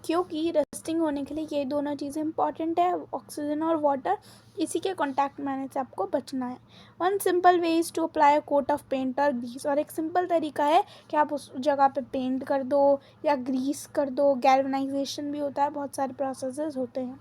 क्योंकि रस्टिंग होने के लिए ये दोनों चीज़ें इंपॉर्टेंट है, ऑक्सीजन और वाटर, इसी के कांटेक्ट में आने से आपको बचना है। One simple way is to apply a coat of paint और ग्रीस, और एक सिंपल तरीका है कि आप उस जगह पे पेंट कर दो या ग्रीस कर दो, गैल्वनाइजेशन भी होता है, बहुत सारे प्रोसेसेस होते हैं।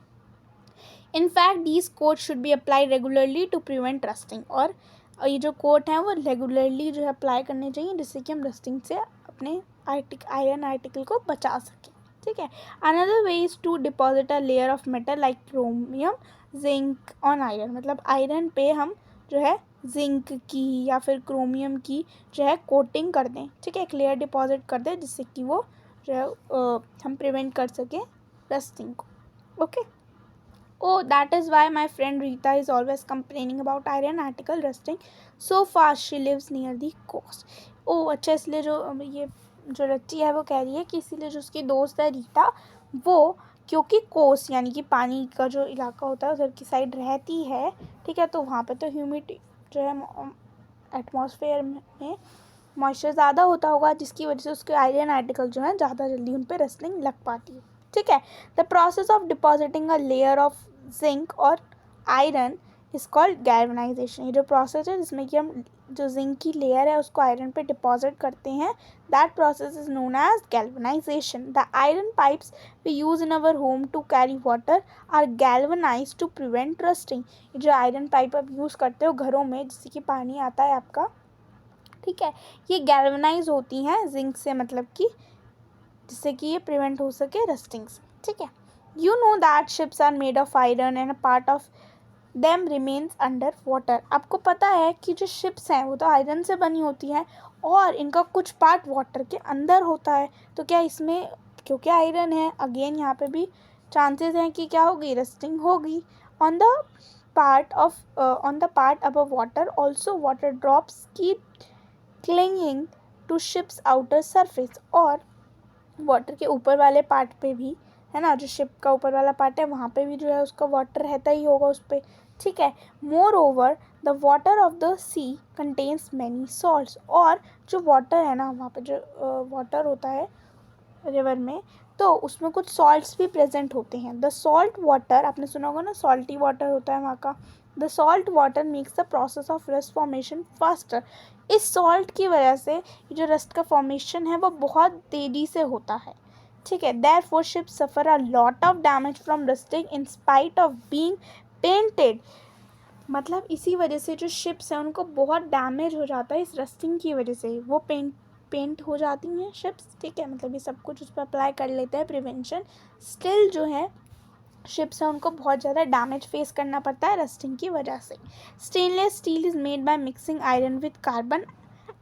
In fact these coat should be apply regularly to prevent rusting, और ये जो कोट हैं वो रेगुलरली जो है अप्लाई करने चाहिए जिससे कि हम रस्टिंग से अपने आयरन आर्टिकल को बचा सकें, ठीक है। Another way is to deposit a layer of metal like chromium zinc on iron, मतलब आयरन पे हम जो है जिंक की या फिर क्रोमियम की जो है कोटिंग कर दें, ठीक है, एक लेयर डिपॉजिट कर दें जिससे कि वो जो है हम प्रिवेंट कर सकें रस्टिंग को, okay. Oh, that is why my friend Rita is always complaining about iron article rusting so fast. She lives near the coast. Oh, अच्छा, इसलिए ये जो रच्ची है वो कह रही है कि इसीलिए जो उसकी दोस्त है रीता, वो क्योंकि कोस्ट यानी कि पानी का जो इलाका होता है उधर की साइड रहती है, ठीक है, तो वहाँ पे तो ह्यूमिडिटी जो है एटमॉस्फेयर में मॉइस्चर ज़्यादा होता होगा, जिसकी वजह से उसके आयरन आर्टिकल जो है ज़्यादा जल्दी उन पर रस्टिंग लग पाती है, ठीक है। The process of depositing a layer of zinc और आयरन इज कॉल्ड गैल्वेनाइजेशन। ये जो प्रोसेस है जिसमें कि हम जो जिंक की लेयर है उसको आयरन पे डिपॉजिट करते हैं, that process is known as galvanisation. The iron pipes we use in our home to carry water are galvanise to prevent rusting. ये जो आयरन पाइप आप यूज़ करते हो घरों में जिससे कि पानी आता है आपका, ठीक है, ये गैल्वेनाइज होती हैं जिंक से, मतलब कि जिससे कि ये प्रिवेंट हो सके रस्टिंग से, ठीक है। You know that ships are made of iron and a part of them remains under water. आपको पता है कि जो शिप्स हैं वो तो आयरन से बनी होती हैं और इनका कुछ पार्ट वाटर के अंदर होता है, तो क्या इसमें क्योंकि आयरन है, अगेन यहाँ पे भी चांसेस हैं कि क्या होगी, रस्टिंग होगी। On the part above water also water drops keep clinging to ship's outer surface. और वाटर के ऊपर वाले पार्ट पे भी, है ना, जो शिप का ऊपर वाला पार्ट है वहाँ पे भी जो है उसका वाटर रहता ही होगा उस पर, ठीक है। Moreover the water of the sea contains many salts. और जो वाटर है ना, वहाँ पे जो वाटर होता है रिवर में, तो उसमें कुछ सॉल्ट्स भी प्रेजेंट होते हैं। द सॉल्ट वाटर, आपने सुना होगा ना, सॉल्टी वाटर होता है वहाँ का। The salt water makes the process of rust formation faster. इस सॉल्ट की वजह से जो रस्ट का फॉर्मेशन है वो बहुत तेज़ी से होता है, ठीक है। Therefore ships suffer a lot of damage from rusting in spite of being painted. मतलब इसी वजह से जो शिप्स हैं उनको बहुत डैमेज हो जाता है इस रस्टिंग की वजह से, वो पेंट हो जाती हैं शिप्स, ठीक है, मतलब ये सब कुछ उस पर अप्लाई कर लेते हैं प्रिवेंशन। स्टिल जो है शिप्स हैं उनको बहुत ज़्यादा डैमेज फेस करना पड़ता है रस्टिंग की वजह से। Stainless steel is made by mixing iron with carbon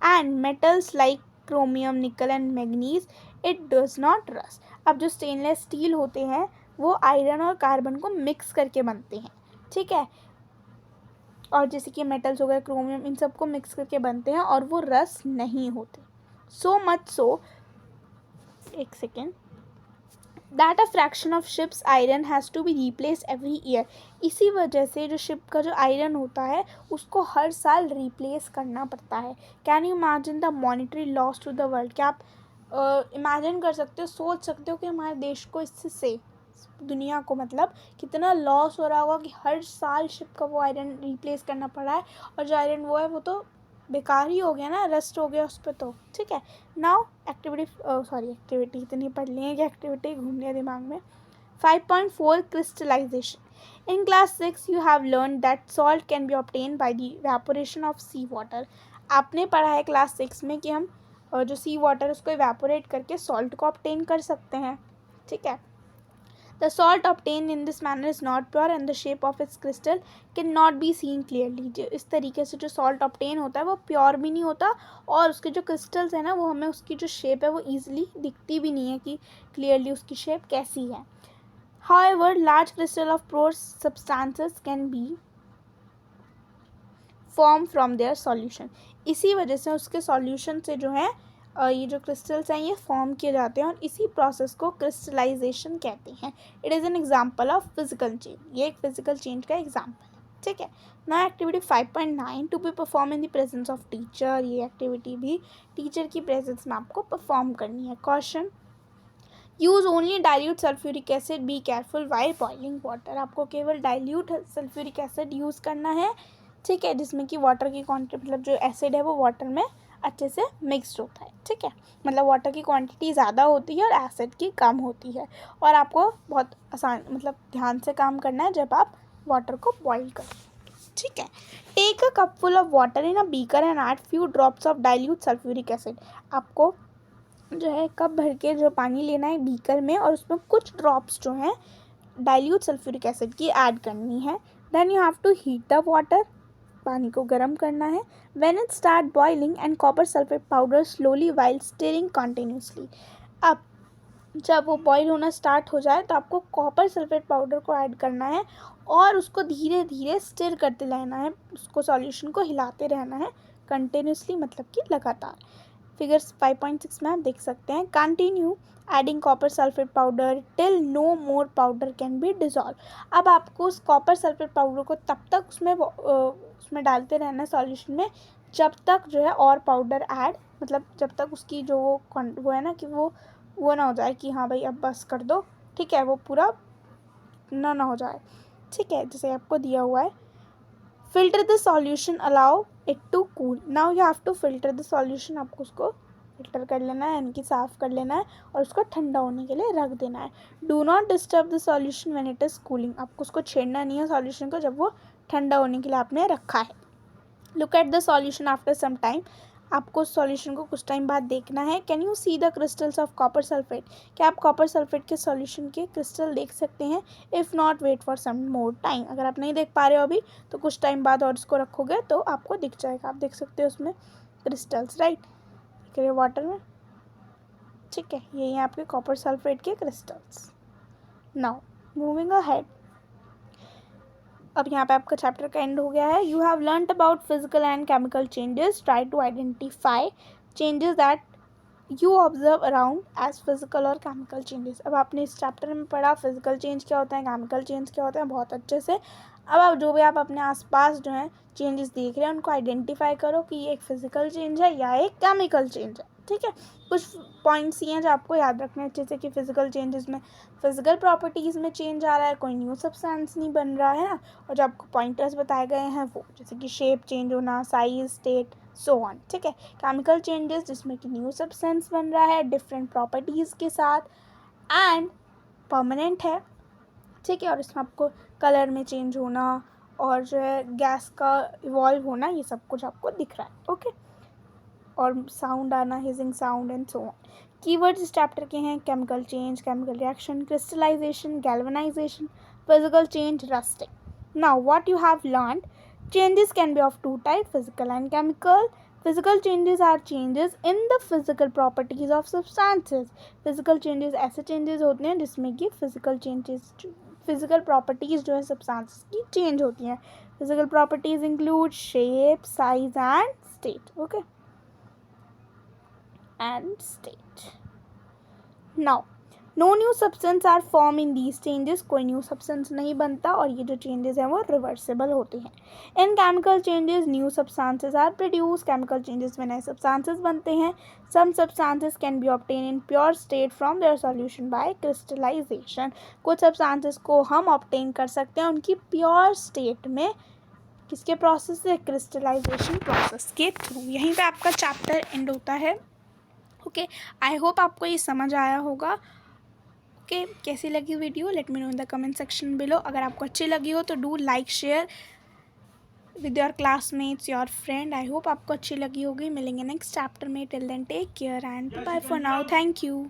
and metals like chromium, निकल and manganese, it does not rust. अब जो स्टेनलेस स्टील होते हैं वो आयरन और कार्बन को मिक्स करके बनते हैं, ठीक है, और जैसे कि मेटल्स हो गए, क्रोमियम, इन सबको मिक्स करके बनते हैं और वो रस नहीं होते। सो मच सो, एक second, that a fraction of ship's iron has to be replace every year. इसी वजह से जो शिप का जो आयरन होता है उसको हर साल रिप्लेस करना पड़ता है। Can you imagine the monetary loss to the world. क्या आप इमेजिन कर सकते हो, सोच सकते हो कि हमारे देश को इससे, दुनिया को मतलब कितना लॉस हो रहा होगा कि हर साल शिप का वो आयरन रिप्लेस करना पड़ा है, और जो आयरन वो है वो तो बेकार ही हो गया ना, रस्ट हो गया उस पर, तो ठीक है। नाउ एक्टिविटी इतनी पढ़ ली है कि एक्टिविटी घूम लिया दिमाग में। 5.4 crystallisation. In class 6 you have learn that salt can be obtain by the evaporation of sea water. आपने पढ़ा है क्लास 6 में कि हम जो सी वाटर उसको इवेपोरेट करके सॉल्ट को ऑब्टेन कर सकते हैं, ठीक है। The salt obtained in this manner is not pure and the shape of its crystal cannot be seen clearly। जो इस तरीके से जो salt obtain होता है वो प्योर भी नहीं होता और उसके जो crystals है ना वो हमें उसकी जो shape है वो easily दिखती भी नहीं है कि clearly उसकी shape कैसी है। However, large crystal of pure substances can be formed from their solution। इसी वजह से उसके solution से जो है ये जो क्रिस्टल्स हैं ये फॉर्म किए जाते हैं और इसी प्रोसेस को क्रिस्टलाइजेशन कहते हैं। It is an example of physical change. ये एक फिजिकल चेंज का एग्जाम्पल है, ठीक है। ना activity 5.9 to be perform in the presence of teacher. ये एक्टिविटी भी टीचर की प्रेजेंस में आपको परफॉर्म करनी है। Question, use only dilute sulphuric acid, be careful while boiling water. आपको केवल डाइल्यूट सल्फ्यूरिक एसिड यूज़ करना है, ठीक है, जिसमें कि वाटर की क्वांटिटी, मतलब जो एसिड है वो वाटर में अच्छे से मिक्सड होता है, ठीक है, मतलब वाटर की क्वांटिटी ज़्यादा होती है और एसिड की कम होती है। और आपको बहुत आसान, मतलब ध्यान से काम करना है जब आप वाटर को बॉईल करें, ठीक है। Take a cupful of water in a beaker and add few drops of dilute sulphuric acid. आपको जो है कप भर के जो पानी लेना है बीकर में और उसमें कुछ ड्रॉप्स जो हैं डाइल्यूट सल्फ्यूरिक एसिड की ऐड करनी है। Then you have to heat the water, पानी को गर्म करना है। When it start boiling and copper sulphate powder slowly while stirring continuously. अब जब वो बॉईल होना स्टार्ट हो जाए तो आपको कॉपर सल्फेट पाउडर को ऐड करना है और उसको धीरे धीरे स्टिर करते रहना है, उसको सॉल्यूशन को हिलाते रहना है कंटिन्यूसली, मतलब कि लगातार। फिगर्स 5.6 में आप देख सकते हैं, continue adding copper sulphate powder till no more powder can be dissolve. अब आपको उस कॉपर सल्फेट पाउडर को तब तक उसमें डालते रहना है सॉल्यूशन में जब तक जो है और पाउडर ऐड, मतलब जब तक उसकी जो वो है ना कि वो ना हो जाए कि हाँ भाई अब बस कर दो, ठीक है, वो पूरा ना हो जाए, ठीक है, जैसे आपको दिया हुआ है। Filter the solution, allow it to cool. Now you have to filter the solution, आपको उसको फिल्टर कर लेना है यानी कि साफ़ कर लेना है और उसको ठंडा होने के लिए रख देना है। Do not disturb the solution when it is cooling, आपको उसको छेड़ना नहीं है सॉल्यूशन को जब वो ठंडा होने के लिए आपने रखा है। Look at the solution after some time, आपको सॉल्यूशन को कुछ टाइम बाद देखना है। Can you see the crystals of copper sulphate, क्या आप कॉपर सल्फेट के सॉल्यूशन के क्रिस्टल देख सकते हैं? If not wait for some more time, अगर आप नहीं देख पा रहे हो अभी तो कुछ टाइम बाद और इसको रखोगे तो आपको दिख जाएगा, आप देख सकते हो उसमें क्रिस्टल्स, राइट, दिख रहे हो वाटर में, ठीक है, ये हैं आपके कॉपर सल्फेट के क्रिस्टल्स। नाउ मूविंग अहेड, अब यहाँ पे आपका चैप्टर का एंड हो गया है। You have learned about physical and chemical changes, try to identify changes that you observe around as physical और केमिकल चेंजेस। अब आपने इस चैप्टर में पढ़ा फिजिकल चेंज क्या होता है, केमिकल चेंज क्या होता है, बहुत अच्छे से। अब आप जो भी आप अपने आसपास जो है चेंजेस देख रहे हैं उनको आइडेंटिफाई करो कि ये एक फिजिकल चेंज है या एक केमिकल चेंज है, ठीक है। कुछ पॉइंट्स ये हैं जो आपको याद रखने हैं अच्छे से कि फिजिकल चेंजेस में फिजिकल प्रॉपर्टीज़ में चेंज आ रहा है, कोई न्यू सब्सटेंस नहीं बन रहा है ना, और जो आपको पॉइंटर्स बताए गए हैं वो जैसे कि शेप चेंज होना, साइज, स्टेट, सो ऑन, ठीक है। केमिकल चेंजेस जिसमें कि न्यू सब्सटेंस बन रहा है डिफरेंट प्रॉपर्टीज़ के साथ एंड परमानेंट है, ठीक है, और इसमें आपको कलर में चेंज होना और जो है गैस का इवॉल्व होना, ये सब कुछ आपको दिख रहा है, ओके, और साउंड आना, hissing sound and so on. Keywords इस चैप्टर के हैं chemical change, chemical reaction, crystallisation, galvanisation, physical change, rusting. Now what you have learned, changes can be of two types, physical and chemical. Physical changes are changes in the physical properties of substances. Physical changes ऐसे changes होते हैं जिसमें कि physical changes, physical properties जो है substances की change होती हैं. Physical properties include shape, size and state. Okay. And state. Now, no new substance are formed in these changes. कोई new substance नहीं बनता और ये जो changes हैं वो reversible होते हैं. In chemical changes, new substances are produced. Chemical changes में नए substances बनते हैं. Some substances can be obtained in pure state from their solution by crystallization. कुछ substances को हम obtain कर सकते हैं उनकी pure state में, किसके प्रोसेस से, क्रिस्टलाइजेशन प्रोसेस के थ्रू। यहीं पे आपका चैप्टर एंड होता है, ओके। आई होप आपको ये समझ आया होगा, ओके। कैसी लगी video, let me know in the comment section below. अगर आपको अच्छी लगी हो तो do like share with your classmates, your friend. I hope आपको अच्छी लगी होगी। मिलेंगे नेक्स्ट चैप्टर में, till then take care and bye for now, thank you.